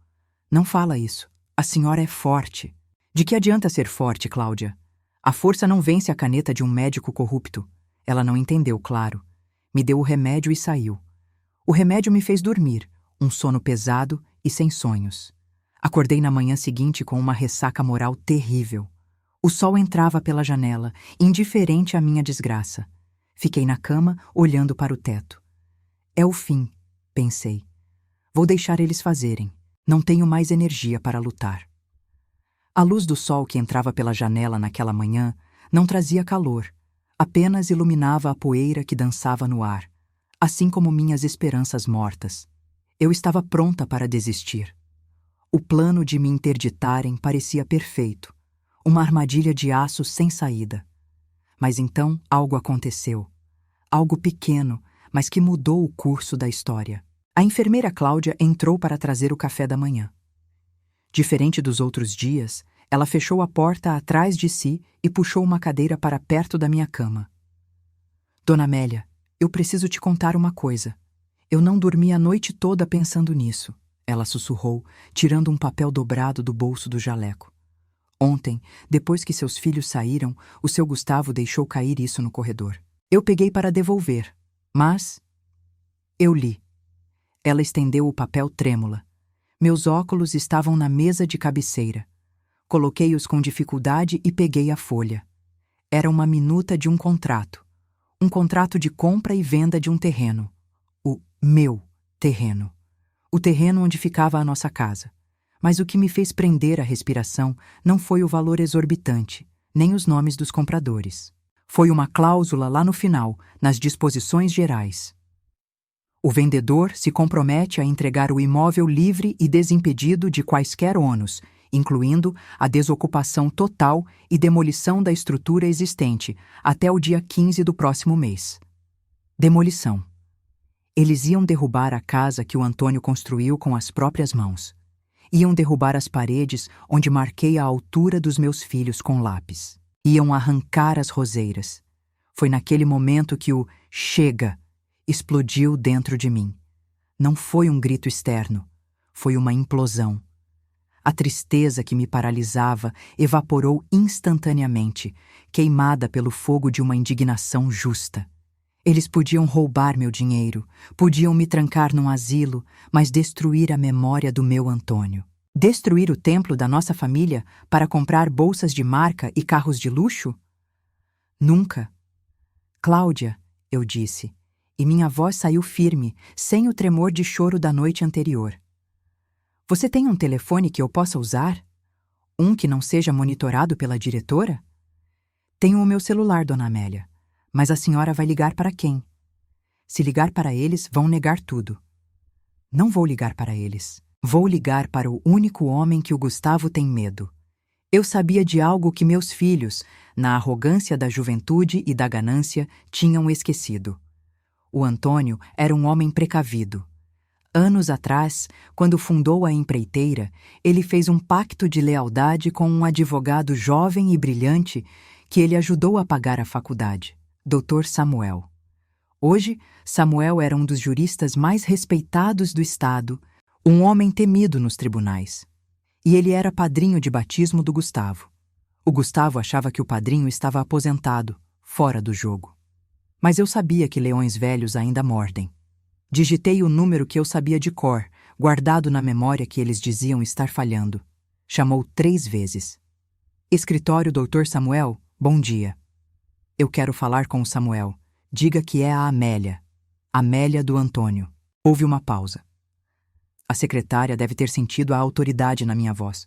Não fala isso. A senhora é forte. De que adianta ser forte, Cláudia? A força não vence a caneta de um médico corrupto. Ela não entendeu, claro. Me deu o remédio e saiu. O remédio me fez dormir, um sono pesado e sem sonhos. Acordei na manhã seguinte com uma ressaca moral terrível. O sol entrava pela janela, indiferente à minha desgraça. Fiquei na cama, olhando para o teto. É o fim, pensei. Vou deixar eles fazerem. Não tenho mais energia para lutar. A luz do sol que entrava pela janela naquela manhã não trazia calor, apenas iluminava a poeira que dançava no ar, assim como minhas esperanças mortas. Eu estava pronta para desistir. O plano de me interditarem parecia perfeito, uma armadilha de aço sem saída. Mas então algo aconteceu. Algo pequeno, mas que mudou o curso da história. A enfermeira Cláudia entrou para trazer o café da manhã. Diferente dos outros dias, ela fechou a porta atrás de si e puxou uma cadeira para perto da minha cama. Dona Amélia, eu preciso te contar uma coisa. Eu não dormi a noite toda pensando nisso, ela sussurrou, tirando um papel dobrado do bolso do jaleco. Ontem, depois que seus filhos saíram, o seu Gustavo deixou cair isso no corredor. Eu peguei para devolver, mas eu li. Ela estendeu o papel trêmula. Meus óculos estavam na mesa de cabeceira. Coloquei-os com dificuldade e peguei a folha. Era uma minuta de um contrato. Um contrato de compra e venda de um terreno. O meu terreno. O terreno onde ficava a nossa casa. Mas o que me fez prender a respiração não foi o valor exorbitante, nem os nomes dos compradores. Foi uma cláusula lá no final, nas disposições gerais. O vendedor se compromete a entregar o imóvel livre e desimpedido de quaisquer ônus, incluindo a desocupação total e demolição da estrutura existente, até o dia 15 do próximo mês. Demolição. Eles iam derrubar a casa que o Antônio construiu com as próprias mãos. Iam derrubar as paredes onde marquei a altura dos meus filhos com lápis. Iam arrancar as roseiras. Foi naquele momento que o "chega" explodiu dentro de mim. Não foi um grito externo, foi uma implosão. A tristeza que me paralisava evaporou instantaneamente, queimada pelo fogo de uma indignação justa. Eles podiam roubar meu dinheiro, podiam me trancar num asilo, mas destruir a memória do meu Antônio. Destruir o templo da nossa família para comprar bolsas de marca e carros de luxo? Nunca. Cláudia, eu disse, e minha voz saiu firme, sem o tremor de choro da noite anterior. Você tem um telefone que eu possa usar? Um que não seja monitorado pela diretora? Tenho o meu celular, Dona Amélia. Mas a senhora vai ligar para quem? Se ligar para eles, vão negar tudo. Não vou ligar para eles. Vou ligar para o único homem que o Gustavo tem medo. Eu sabia de algo que meus filhos, na arrogância da juventude e da ganância, tinham esquecido. O Antônio era um homem precavido. Anos atrás, quando fundou a empreiteira, ele fez um pacto de lealdade com um advogado jovem e brilhante que ele ajudou a pagar a faculdade, Dr. Samuel. Hoje, Samuel era um dos juristas mais respeitados do Estado, um homem temido nos tribunais. E ele era padrinho de batismo do Gustavo. O Gustavo achava que o padrinho estava aposentado, fora do jogo. Mas eu sabia que leões velhos ainda mordem. Digitei o número que eu sabia de cor, guardado na memória que eles diziam estar falhando. Chamou 3 vezes. Escritório Dr. Samuel, bom dia. Eu quero falar com o Samuel. Diga que é a Amélia. Amélia do Antônio. Houve uma pausa. A secretária deve ter sentido a autoridade na minha voz.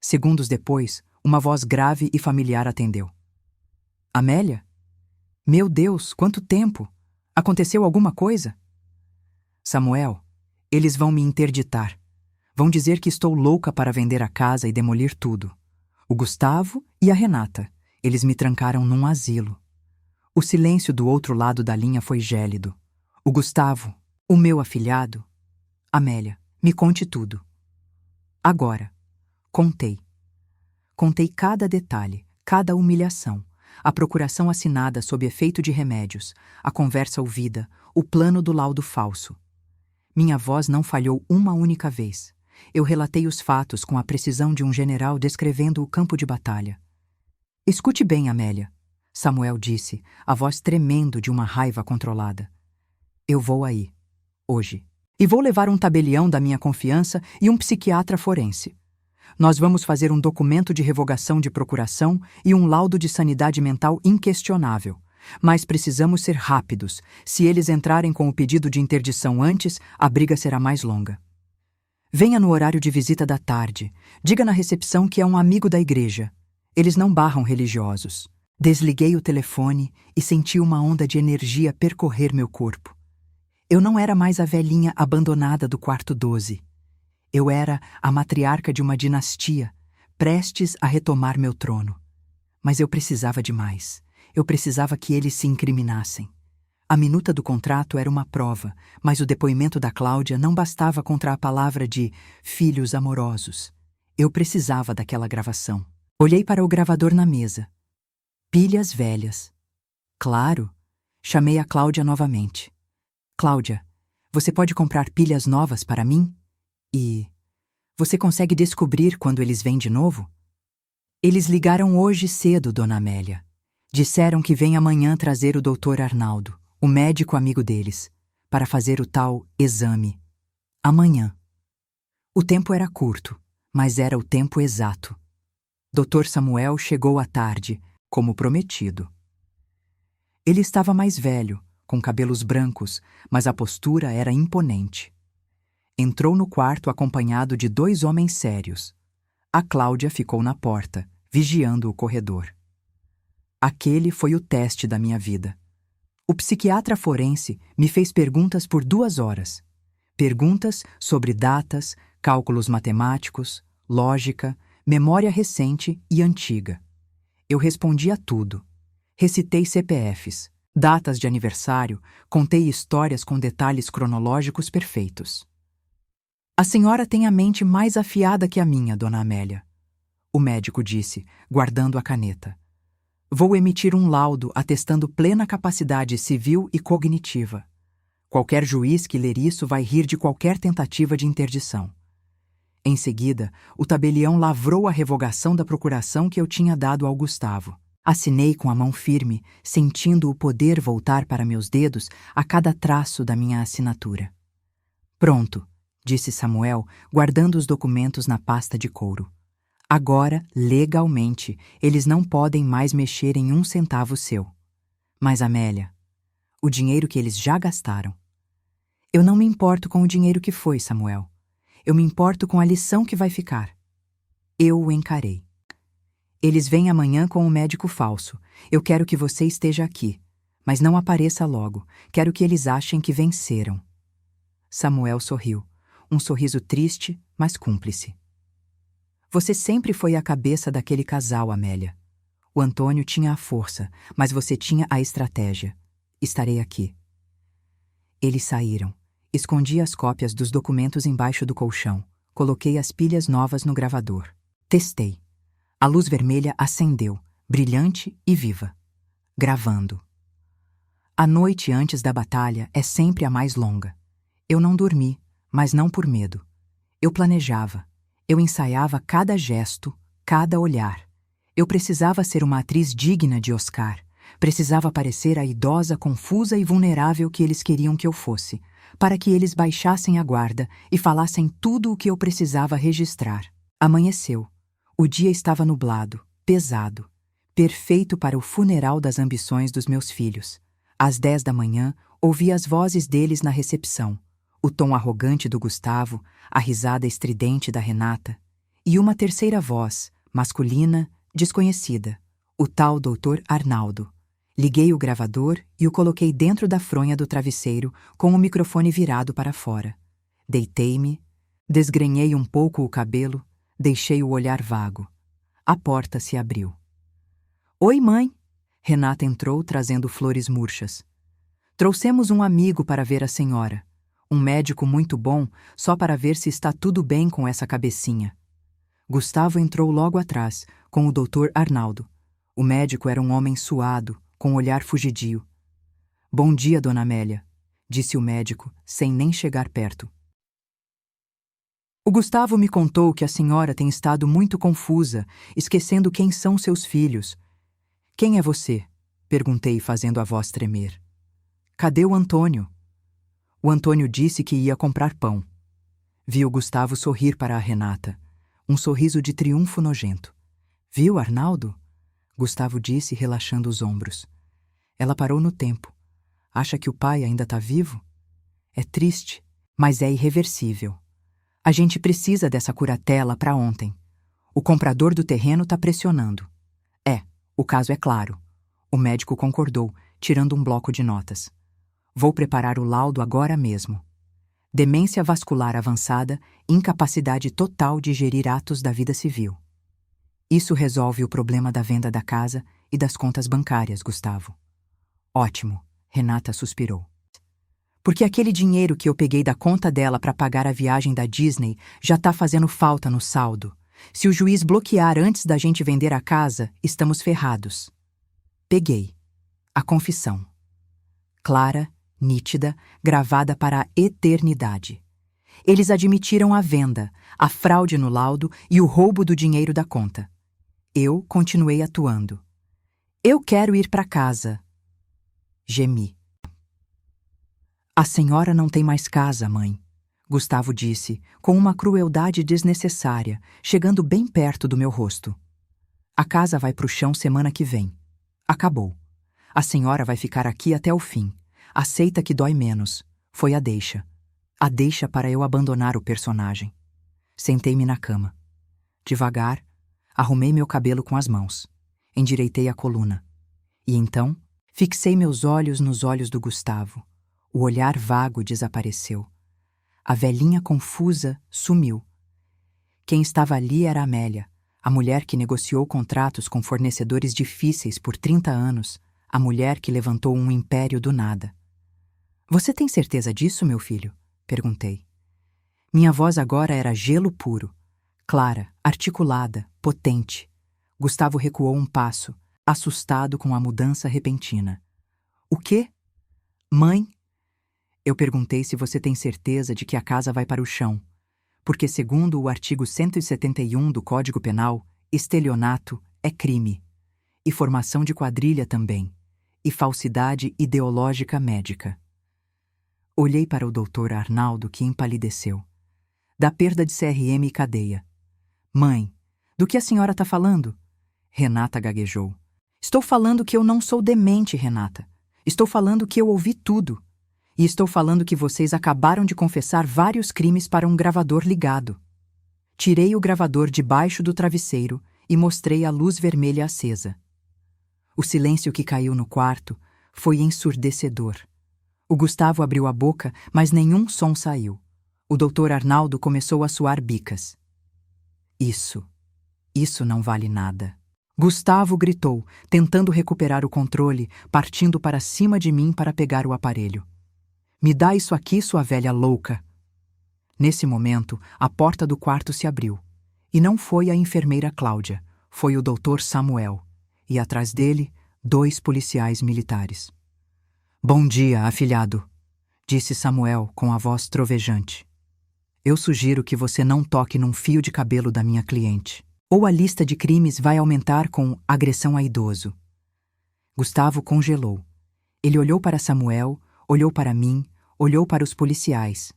Segundos depois, uma voz grave e familiar atendeu. Amélia? Meu Deus, quanto tempo! Aconteceu alguma coisa? Samuel, eles vão me interditar. Vão dizer que estou louca para vender a casa e demolir tudo. O Gustavo e a Renata, eles me trancaram num asilo. O silêncio do outro lado da linha foi gélido. O Gustavo, o meu afilhado... Amélia, me conte tudo. Agora. Contei. Contei cada detalhe, cada humilhação, a procuração assinada sob efeito de remédios, a conversa ouvida, o plano do laudo falso. Minha voz não falhou uma única vez. Eu relatei os fatos com a precisão de um general descrevendo o campo de batalha. Escute bem, Amélia, Samuel disse, a voz tremendo de uma raiva controlada. Eu vou aí, hoje, e vou levar um tabelião da minha confiança e um psiquiatra forense. Nós vamos fazer um documento de revogação de procuração e um laudo de sanidade mental inquestionável. Mas precisamos ser rápidos. Se eles entrarem com o pedido de interdição antes, a briga será mais longa. Venha no horário de visita da tarde. Diga na recepção que é um amigo da igreja. Eles não barram religiosos. Desliguei o telefone e senti uma onda de energia percorrer meu corpo. Eu não era mais a velhinha abandonada do quarto 12. Eu era a matriarca de uma dinastia, prestes a retomar meu trono. Mas eu precisava de mais. Eu precisava que eles se incriminassem. A minuta do contrato era uma prova, mas o depoimento da Cláudia não bastava contra a palavra de filhos amorosos. Eu precisava daquela gravação. Olhei para o gravador na mesa. Pilhas velhas. Claro, chamei a Cláudia novamente. Cláudia, você pode comprar pilhas novas para mim? E você consegue descobrir quando eles vêm de novo? Eles ligaram hoje cedo, dona Amélia. Disseram que vem amanhã trazer o Dr. Arnaldo, o médico amigo deles, para fazer o tal exame. Amanhã. O tempo era curto, mas era o tempo exato. Dr. Samuel chegou à tarde, como prometido. Ele estava mais velho, com cabelos brancos, mas a postura era imponente. Entrou no quarto acompanhado de 2 homens sérios. A Cláudia ficou na porta, vigiando o corredor. Aquele foi o teste da minha vida. O psiquiatra forense me fez perguntas por 2 horas. Perguntas sobre datas, cálculos matemáticos, lógica, memória recente e antiga. Eu respondi a tudo. Recitei CPFs, datas de aniversário, contei histórias com detalhes cronológicos perfeitos. A senhora tem a mente mais afiada que a minha, dona Amélia, o médico disse, guardando a caneta. Vou emitir um laudo atestando plena capacidade civil e cognitiva. Qualquer juiz que ler isso vai rir de qualquer tentativa de interdição. Em seguida, o tabelião lavrou a revogação da procuração que eu tinha dado ao Gustavo. Assinei com a mão firme, sentindo o poder voltar para meus dedos a cada traço da minha assinatura. Pronto, disse Samuel, guardando os documentos na pasta de couro. Agora, legalmente, eles não podem mais mexer em 1 centavo seu. Mas, Amélia, o dinheiro que eles já gastaram. Eu não me importo com o dinheiro que foi, Samuel. Eu me importo com a lição que vai ficar. Eu o encarei. Eles vêm amanhã com o médico falso. Eu quero que você esteja aqui. Mas não apareça logo. Quero que eles achem que venceram. Samuel sorriu. Um sorriso triste, mas cúmplice. Você sempre foi a cabeça daquele casal, Amélia. O Antônio tinha a força, mas você tinha a estratégia. Estarei aqui. Eles saíram. Escondi as cópias dos documentos embaixo do colchão. Coloquei as pilhas novas no gravador. Testei. A luz vermelha acendeu, brilhante e viva. Gravando. A noite antes da batalha é sempre a mais longa. Eu não dormi, mas não por medo. Eu planejava. Eu ensaiava cada gesto, cada olhar. Eu precisava ser uma atriz digna de Oscar. Precisava parecer a idosa confusa e vulnerável que eles queriam que eu fosse. para que eles baixassem a guarda e falassem tudo o que eu precisava registrar. Amanheceu. O dia estava nublado, pesado, perfeito para o funeral das ambições dos meus filhos. Às 10 da manhã, ouvi as vozes deles na recepção, o tom arrogante do Gustavo, a risada estridente da Renata, e uma terceira voz, masculina, desconhecida, o tal Dr. Arnaldo. Liguei o gravador e o coloquei dentro da fronha do travesseiro com o microfone virado para fora. Deitei-me, desgrenhei um pouco o cabelo, deixei o olhar vago. A porta se abriu. Oi, mãe! Renata entrou trazendo flores murchas. Trouxemos um amigo para ver a senhora. Um médico muito bom, só para ver se está tudo bem com essa cabecinha. Gustavo entrou logo atrás, com o Dr. Arnaldo. O médico era um homem suado, com olhar fugidio. Bom dia, dona Amélia, disse o médico, sem nem chegar perto. O Gustavo me contou que a senhora tem estado muito confusa, esquecendo quem são seus filhos. Quem é você? Perguntei, fazendo a voz tremer. Cadê o Antônio? O Antônio disse que ia comprar pão. Vi o Gustavo sorrir para a Renata, um sorriso de triunfo nojento. Viu, Arnaldo? Gustavo disse, relaxando os ombros. Ela parou no tempo. Acha que o pai ainda está vivo? É triste, mas é irreversível. A gente precisa dessa curatela para ontem. O comprador do terreno está pressionando. O caso é claro. O médico concordou, tirando um bloco de notas. Vou preparar o laudo agora mesmo. Demência vascular avançada, incapacidade total de gerir atos da vida civil. Isso resolve o problema da venda da casa e das contas bancárias, Gustavo. Ótimo, Renata suspirou. Porque aquele dinheiro que eu peguei da conta dela para pagar a viagem da Disney já está fazendo falta no saldo. Se o juiz bloquear antes da gente vender a casa, estamos ferrados. Peguei. A confissão. Clara, nítida, gravada para a eternidade. Eles admitiram a venda, a fraude no laudo e o roubo do dinheiro da conta. Eu continuei atuando. Eu quero ir para casa. Gemi. A senhora não tem mais casa, mãe. Gustavo disse, com uma crueldade desnecessária, chegando bem perto do meu rosto. A casa vai pro chão semana que vem. Acabou. A senhora vai ficar aqui até o fim. Aceita que dói menos. Foi a deixa. A deixa para eu abandonar o personagem. Sentei-me na cama. Devagar, arrumei meu cabelo com as mãos. Endireitei a coluna. E então, fixei meus olhos nos olhos do Gustavo. O olhar vago desapareceu. A velhinha confusa sumiu. Quem estava ali era Amélia, a mulher que negociou contratos com fornecedores difíceis por 30 anos, a mulher que levantou um império do nada. Você tem certeza disso, meu filho? Perguntei. Minha voz agora era gelo puro, clara, articulada, potente. Gustavo recuou um passo, assustado com a mudança repentina. O quê? Mãe? Eu perguntei se você tem certeza de que a casa vai para o chão, porque segundo o artigo 171 do Código Penal, estelionato é crime, e formação de quadrilha também, e falsidade ideológica médica. Olhei para o Dr. Arnaldo, que empalideceu. Da perda de CRM e cadeia. Mãe, do que a senhora está falando? Renata gaguejou. Estou falando que eu não sou demente, Renata. Estou falando que eu ouvi tudo. E estou falando que vocês acabaram de confessar vários crimes para um gravador ligado. Tirei o gravador debaixo do travesseiro e mostrei a luz vermelha acesa. O silêncio que caiu no quarto foi ensurdecedor. O Gustavo abriu a boca, mas nenhum som saiu. O Dr. Arnaldo começou a suar bicas. Isso não vale nada. Gustavo gritou, tentando recuperar o controle, partindo para cima de mim para pegar o aparelho. Me dá isso aqui, sua velha louca! Nesse momento, a porta do quarto se abriu. E não foi a enfermeira Cláudia, foi o Dr. Samuel. E atrás dele, 2 policiais militares. Bom dia, afilhado, disse Samuel com a voz trovejante. Eu sugiro que você não toque num fio de cabelo da minha cliente, ou a lista de crimes vai aumentar com agressão a idoso. Gustavo congelou. Ele olhou para Samuel, olhou para mim, olhou para os policiais.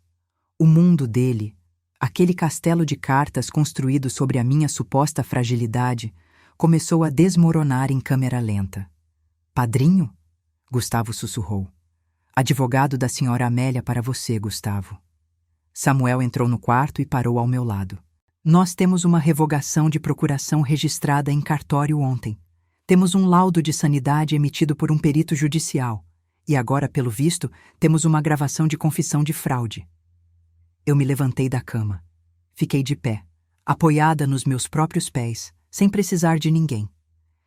O mundo dele, aquele castelo de cartas construído sobre a minha suposta fragilidade, começou a desmoronar em câmera lenta. Padrinho? Gustavo sussurrou. Advogado da senhora Amélia para você, Gustavo. Samuel entrou no quarto e parou ao meu lado. Nós temos uma revogação de procuração registrada em cartório ontem. Temos um laudo de sanidade emitido por um perito judicial. E agora, pelo visto, temos uma gravação de confissão de fraude. Eu me levantei da cama. Fiquei de pé, apoiada nos meus próprios pés, sem precisar de ninguém.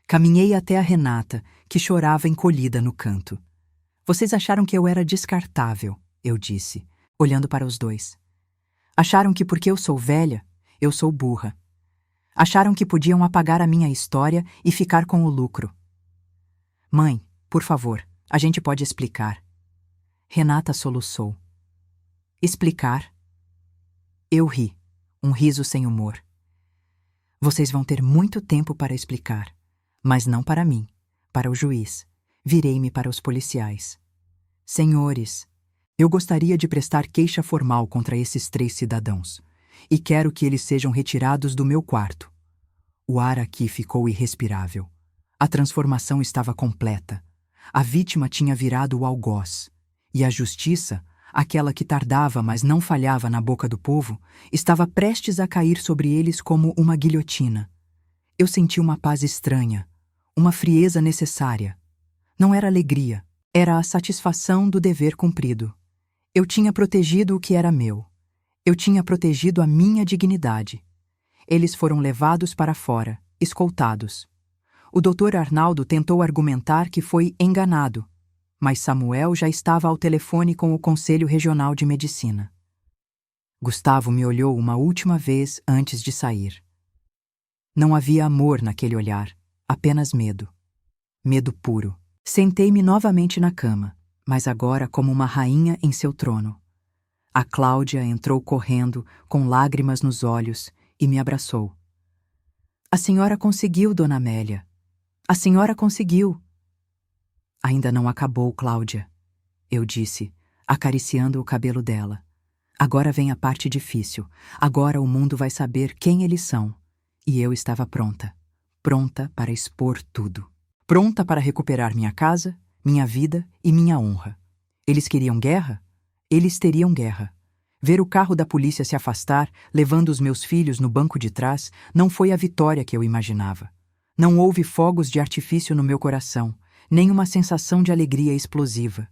Caminhei até a Renata, que chorava encolhida no canto. Vocês acharam que eu era descartável, eu disse, olhando para os dois. Acharam que porque eu sou velha, eu sou burra. Acharam que podiam apagar a minha história e ficar com o lucro. Mãe, por favor, a gente pode explicar. Renata soluçou. Explicar? Eu ri, um riso sem humor. Vocês vão ter muito tempo para explicar, mas não para mim, para o juiz. Virei-me para os policiais. Senhores, eu gostaria de prestar queixa formal contra esses 3 cidadãos, e quero que eles sejam retirados do meu quarto. O ar aqui ficou irrespirável. A transformação estava completa. A vítima tinha virado o algoz, e a justiça, aquela que tardava mas não falhava na boca do povo, estava prestes a cair sobre eles como uma guilhotina. Eu senti uma paz estranha, uma frieza necessária. Não era alegria, era a satisfação do dever cumprido. Eu tinha protegido o que era meu. Eu tinha protegido a minha dignidade. Eles foram levados para fora, escoltados. O Dr. Arnaldo tentou argumentar que foi enganado, mas Samuel já estava ao telefone com o Conselho Regional de Medicina. Gustavo me olhou uma última vez antes de sair. Não havia amor naquele olhar, apenas medo. Medo puro. Sentei-me novamente na cama, mas agora como uma rainha em seu trono. A Cláudia entrou correndo, com lágrimas nos olhos, e me abraçou. A senhora conseguiu, dona Amélia. A senhora conseguiu. Ainda não acabou, Cláudia, eu disse, acariciando o cabelo dela. Agora vem a parte difícil. Agora o mundo vai saber quem eles são. E eu estava pronta. Pronta para expor tudo. Pronta para recuperar minha casa, minha vida e minha honra. Eles queriam guerra? Eles teriam guerra. Ver o carro da polícia se afastar, levando os meus filhos no banco de trás, não foi a vitória que eu imaginava. Não houve fogos de artifício no meu coração, nem uma sensação de alegria explosiva.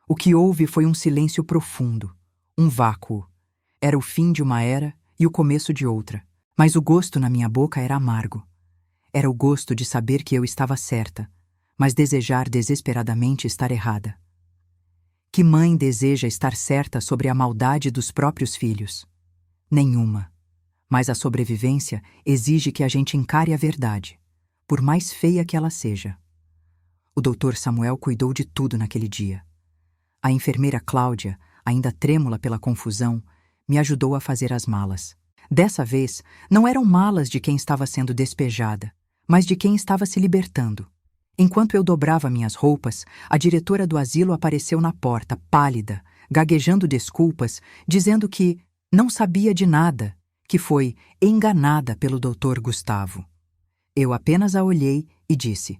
O que houve foi um silêncio profundo, um vácuo. Era o fim de uma era e o começo de outra, mas o gosto na minha boca era amargo. Era o gosto de saber que eu estava certa, mas desejar desesperadamente estar errada. Que mãe deseja estar certa sobre a maldade dos próprios filhos? Nenhuma. Mas a sobrevivência exige que a gente encare a verdade, por mais feia que ela seja. O Dr. Samuel cuidou de tudo naquele dia. A enfermeira Cláudia, ainda trêmula pela confusão, me ajudou a fazer as malas. Dessa vez, não eram malas de quem estava sendo despejada, mas de quem estava se libertando. Enquanto eu dobrava minhas roupas, a diretora do asilo apareceu na porta, pálida, gaguejando desculpas, dizendo que não sabia de nada, que foi enganada pelo Dr. Gustavo. Eu apenas a olhei e disse: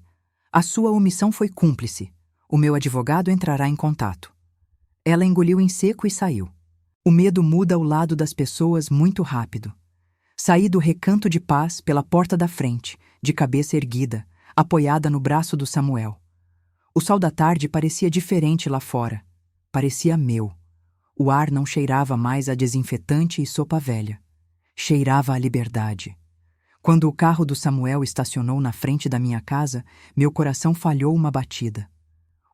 "A sua omissão foi cúmplice. O meu advogado entrará em contato." Ela engoliu em seco e saiu. O medo muda o lado das pessoas muito rápido. Saí do recanto de paz pela porta da frente, de cabeça erguida, apoiada no braço do Samuel. O sol da tarde parecia diferente lá fora. Parecia meu. O ar não cheirava mais a desinfetante e sopa velha. Cheirava a liberdade. Quando o carro do Samuel estacionou na frente da minha casa, meu coração falhou uma batida.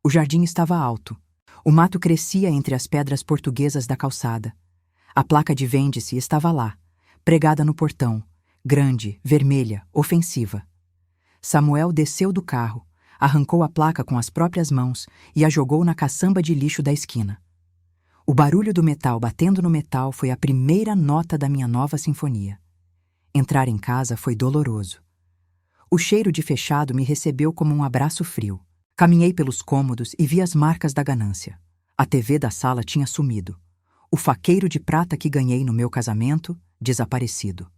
O jardim estava alto. O mato crescia entre as pedras portuguesas da calçada. A placa de vende-se estava lá, pregada no portão, grande, vermelha, ofensiva. Samuel desceu do carro, arrancou a placa com as próprias mãos e a jogou na caçamba de lixo da esquina. O barulho do metal batendo no metal foi a primeira nota da minha nova sinfonia. Entrar em casa foi doloroso. O cheiro de fechado me recebeu como um abraço frio. Caminhei pelos cômodos e vi as marcas da ganância. A TV da sala tinha sumido. O faqueiro de prata que ganhei no meu casamento, desaparecido.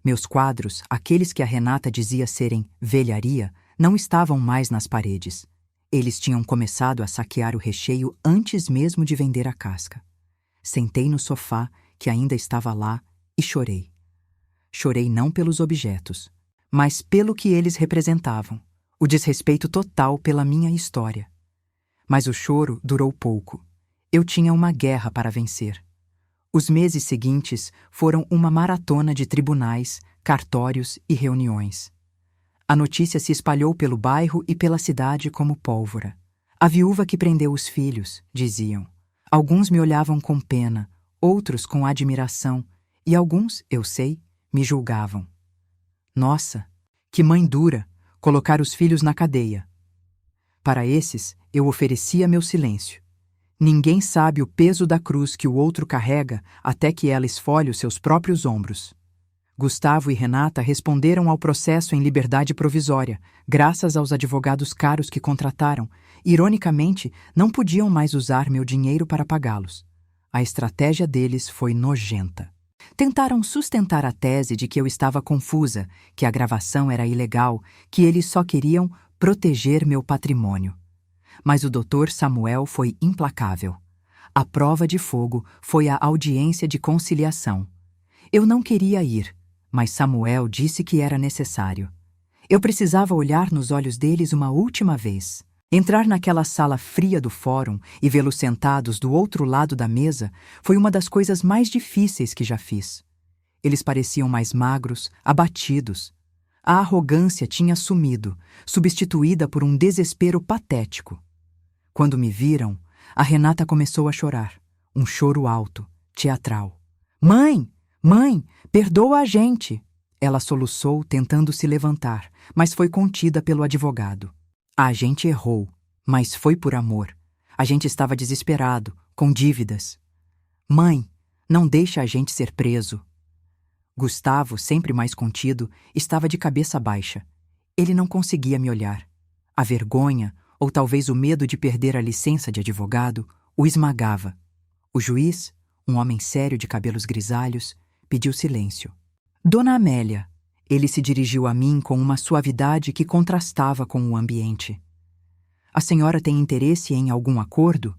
Meus quadros, aqueles que a Renata dizia serem velharia, não estavam mais nas paredes. Eles tinham começado a saquear o recheio antes mesmo de vender a casca. Sentei no sofá, que ainda estava lá, e chorei. Chorei não pelos objetos, mas pelo que eles representavam, o desrespeito total pela minha história. Mas o choro durou pouco. Eu tinha uma guerra para vencer. Os meses seguintes foram uma maratona de tribunais, cartórios e reuniões. A notícia se espalhou pelo bairro e pela cidade como pólvora. A viúva que prendeu os filhos, diziam. Alguns me olhavam com pena, outros com admiração, e alguns, eu sei, me julgavam. Nossa, que mãe dura, colocar os filhos na cadeia. Para esses, eu oferecia meu silêncio. Ninguém sabe o peso da cruz que o outro carrega até que ela esfolhe os seus próprios ombros. Gustavo e Renata responderam ao processo em liberdade provisória, graças aos advogados caros que contrataram. Ironicamente, não podiam mais usar meu dinheiro para pagá-los. A estratégia deles foi nojenta. Tentaram sustentar a tese de que eu estava confusa, que a gravação era ilegal, que eles só queriam proteger meu patrimônio. Mas o Dr. Samuel foi implacável. A prova de fogo foi a audiência de conciliação. Eu não queria ir, mas Samuel disse que era necessário. Eu precisava olhar nos olhos deles uma última vez. Entrar naquela sala fria do fórum e vê-los sentados do outro lado da mesa foi uma das coisas mais difíceis que já fiz. Eles pareciam mais magros, abatidos. A arrogância tinha sumido, substituída por um desespero patético. Quando me viram, a Renata começou a chorar. Um choro alto, teatral. Mãe! Mãe! Perdoa a gente! Ela soluçou, tentando se levantar, mas foi contida pelo advogado. A gente errou, mas foi por amor. A gente estava desesperado, com dívidas. Mãe, não deixa a gente ser preso. Gustavo, sempre mais contido, estava de cabeça baixa. Ele não conseguia me olhar. A vergonha, ou talvez o medo de perder a licença de advogado, o esmagava. O juiz, um homem sério de cabelos grisalhos, pediu silêncio. Dona Amélia, ele se dirigiu a mim com uma suavidade que contrastava com o ambiente. A senhora tem interesse em algum acordo?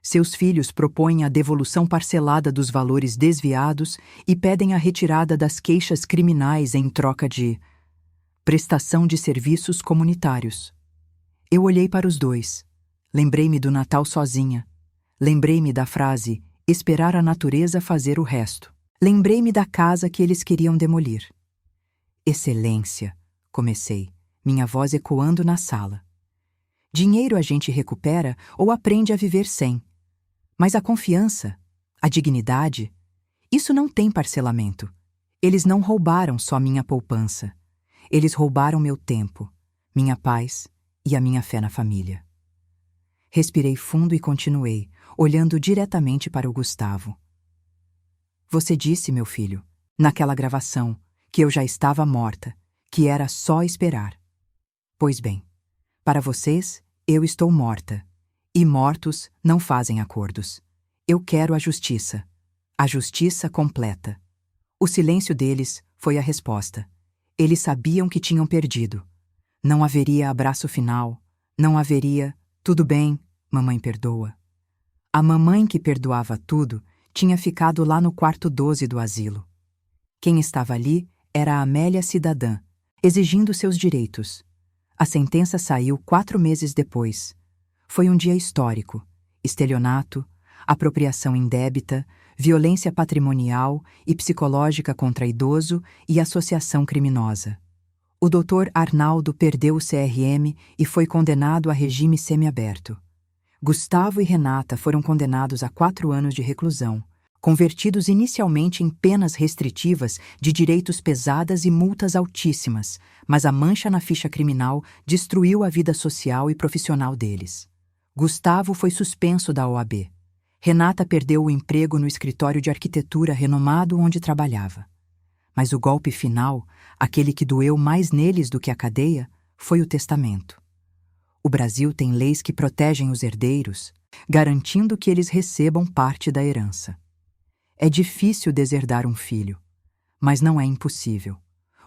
Seus filhos propõem a devolução parcelada dos valores desviados e pedem a retirada das queixas criminais em troca de prestação de serviços comunitários. Eu olhei para os dois. Lembrei-me do Natal sozinha. Lembrei-me da frase, esperar a natureza fazer o resto. Lembrei-me da casa que eles queriam demolir. Excelência, comecei, minha voz ecoando na sala. Dinheiro a gente recupera ou aprende a viver sem. Mas a confiança, a dignidade, isso não tem parcelamento. Eles não roubaram só minha poupança. Eles roubaram meu tempo, minha paz e a minha fé na família. Respirei fundo e continuei, olhando diretamente para o Gustavo. Você disse, meu filho, naquela gravação, que eu já estava morta, que era só esperar. Pois bem, para vocês, eu estou morta, e mortos não fazem acordos. Eu quero a justiça completa. O silêncio deles foi a resposta. Eles sabiam que tinham perdido. Não haveria abraço final, não haveria, tudo bem, mamãe perdoa. A mamãe que perdoava tudo tinha ficado lá no quarto 12 do asilo. Quem estava ali era a Amélia cidadã, exigindo seus direitos. A sentença saiu 4 meses depois. Foi um dia histórico. Estelionato, apropriação indébita, violência patrimonial e psicológica contra idoso e associação criminosa. O Dr. Arnaldo perdeu o CRM e foi condenado a regime semiaberto. Gustavo e Renata foram condenados a 4 anos de reclusão, convertidos inicialmente em penas restritivas de direitos pesadas e multas altíssimas, mas a mancha na ficha criminal destruiu a vida social e profissional deles. Gustavo foi suspenso da OAB. Renata perdeu o emprego no escritório de arquitetura renomado onde trabalhava. Mas o golpe final, aquele que doeu mais neles do que a cadeia, foi o testamento. O Brasil tem leis que protegem os herdeiros, garantindo que eles recebam parte da herança. É difícil deserdar um filho, mas não é impossível.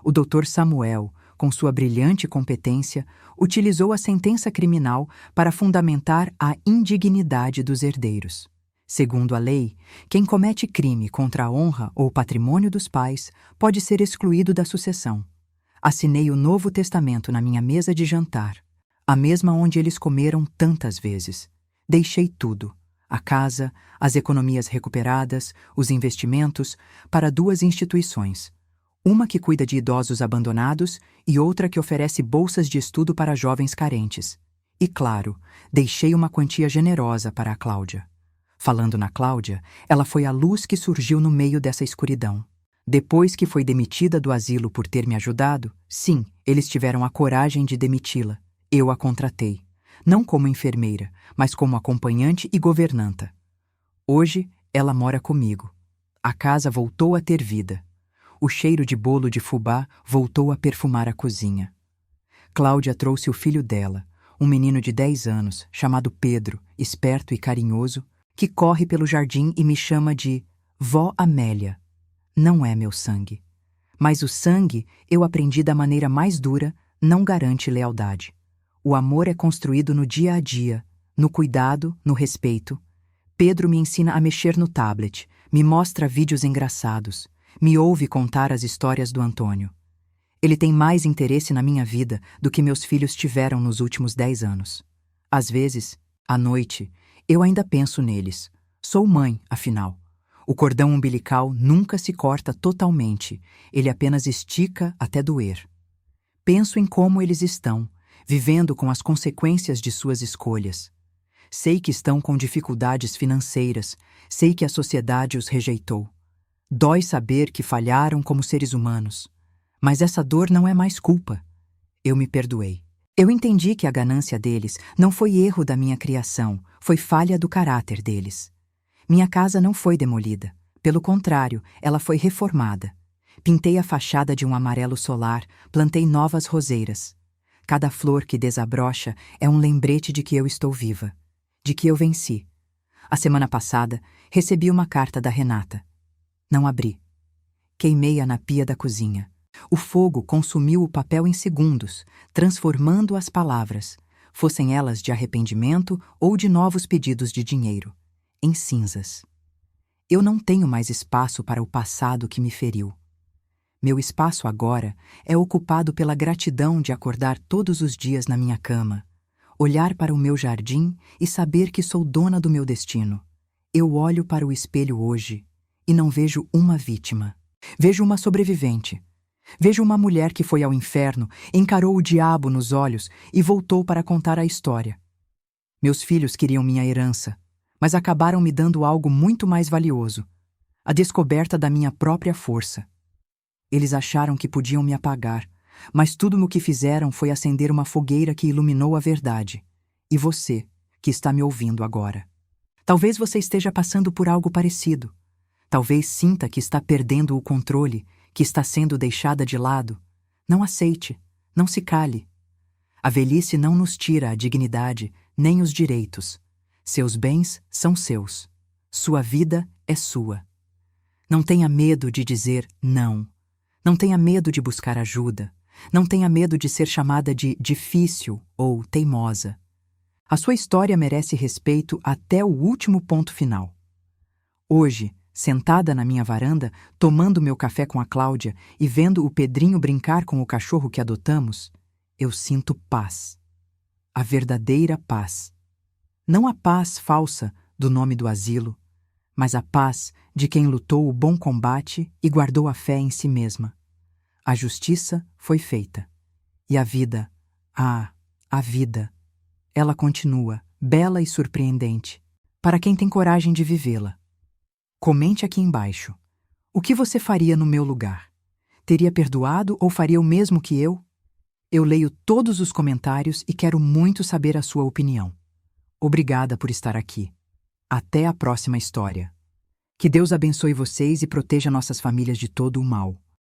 O Dr. Samuel, com sua brilhante competência, utilizou a sentença criminal para fundamentar a indignidade dos herdeiros. Segundo a lei, quem comete crime contra a honra ou patrimônio dos pais pode ser excluído da sucessão. Assinei o Novo Testamento na minha mesa de jantar, a mesma onde eles comeram tantas vezes. Deixei tudo, a casa, as economias recuperadas, os investimentos, para duas instituições. Uma que cuida de idosos abandonados e outra que oferece bolsas de estudo para jovens carentes. E, claro, deixei uma quantia generosa para a Cláudia. Falando na Cláudia, ela foi a luz que surgiu no meio dessa escuridão. Depois que foi demitida do asilo por ter me ajudado, sim, eles tiveram a coragem de demiti-la. Eu a contratei, não como enfermeira, mas como acompanhante e governanta. Hoje, ela mora comigo. A casa voltou a ter vida. O cheiro de bolo de fubá voltou a perfumar a cozinha. Cláudia trouxe o filho dela, um menino de 10 anos, chamado Pedro, esperto e carinhoso, que corre pelo jardim e me chama de Vó Amélia. Não é meu sangue. Mas o sangue, eu aprendi da maneira mais dura, não garante lealdade. O amor é construído no dia a dia, no cuidado, no respeito. Pedro me ensina a mexer no tablet, me mostra vídeos engraçados, me ouve contar as histórias do Antônio. Ele tem mais interesse na minha vida do que meus filhos tiveram nos últimos 10 anos. Às vezes, à noite, eu ainda penso neles. Sou mãe, afinal. O cordão umbilical nunca se corta totalmente, ele apenas estica até doer. Penso em como eles estão, vivendo com as consequências de suas escolhas. Sei que estão com dificuldades financeiras, sei que a sociedade os rejeitou. Dói saber que falharam como seres humanos. Mas essa dor não é mais culpa. Eu me perdoei. Eu entendi que a ganância deles não foi erro da minha criação, foi falha do caráter deles. Minha casa não foi demolida. Pelo contrário, ela foi reformada. Pintei a fachada de um amarelo solar, plantei novas roseiras. Cada flor que desabrocha é um lembrete de que eu estou viva, de que eu venci. A semana passada, recebi uma carta da Renata. Não abri. Queimei-a na pia da cozinha. O fogo consumiu o papel em segundos, transformando as palavras, fossem elas de arrependimento ou de novos pedidos de dinheiro, em cinzas. Eu não tenho mais espaço para o passado que me feriu. Meu espaço agora é ocupado pela gratidão de acordar todos os dias na minha cama, olhar para o meu jardim e saber que sou dona do meu destino. Eu olho para o espelho hoje e não vejo uma vítima. Vejo uma sobrevivente. Vejo uma mulher que foi ao inferno, encarou o diabo nos olhos e voltou para contar a história. Meus filhos queriam minha herança, mas acabaram me dando algo muito mais valioso: a descoberta da minha própria força. Eles acharam que podiam me apagar, mas tudo o que fizeram foi acender uma fogueira que iluminou a verdade. E você, que está me ouvindo agora. Talvez você esteja passando por algo parecido. Talvez sinta que está perdendo o controle, que está sendo deixada de lado. Não aceite, não se cale. A velhice não nos tira a dignidade, nem os direitos. Seus bens são seus. Sua vida é sua. Não tenha medo de dizer não. Não tenha medo de buscar ajuda. Não tenha medo de ser chamada de difícil ou teimosa. A sua história merece respeito até o último ponto final. Hoje, sentada na minha varanda, tomando meu café com a Cláudia e vendo o Pedrinho brincar com o cachorro que adotamos, eu sinto paz. A verdadeira paz. Não a paz falsa do nome do asilo, mas a paz de quem lutou o bom combate e guardou a fé em si mesma. A justiça foi feita. E a vida, a vida, ela continua, bela e surpreendente, para quem tem coragem de vivê-la. Comente aqui embaixo. O que você faria no meu lugar? Teria perdoado ou faria o mesmo que eu? Eu leio todos os comentários e quero muito saber a sua opinião. Obrigada por estar aqui. Até a próxima história. Que Deus abençoe vocês e proteja nossas famílias de todo o mal.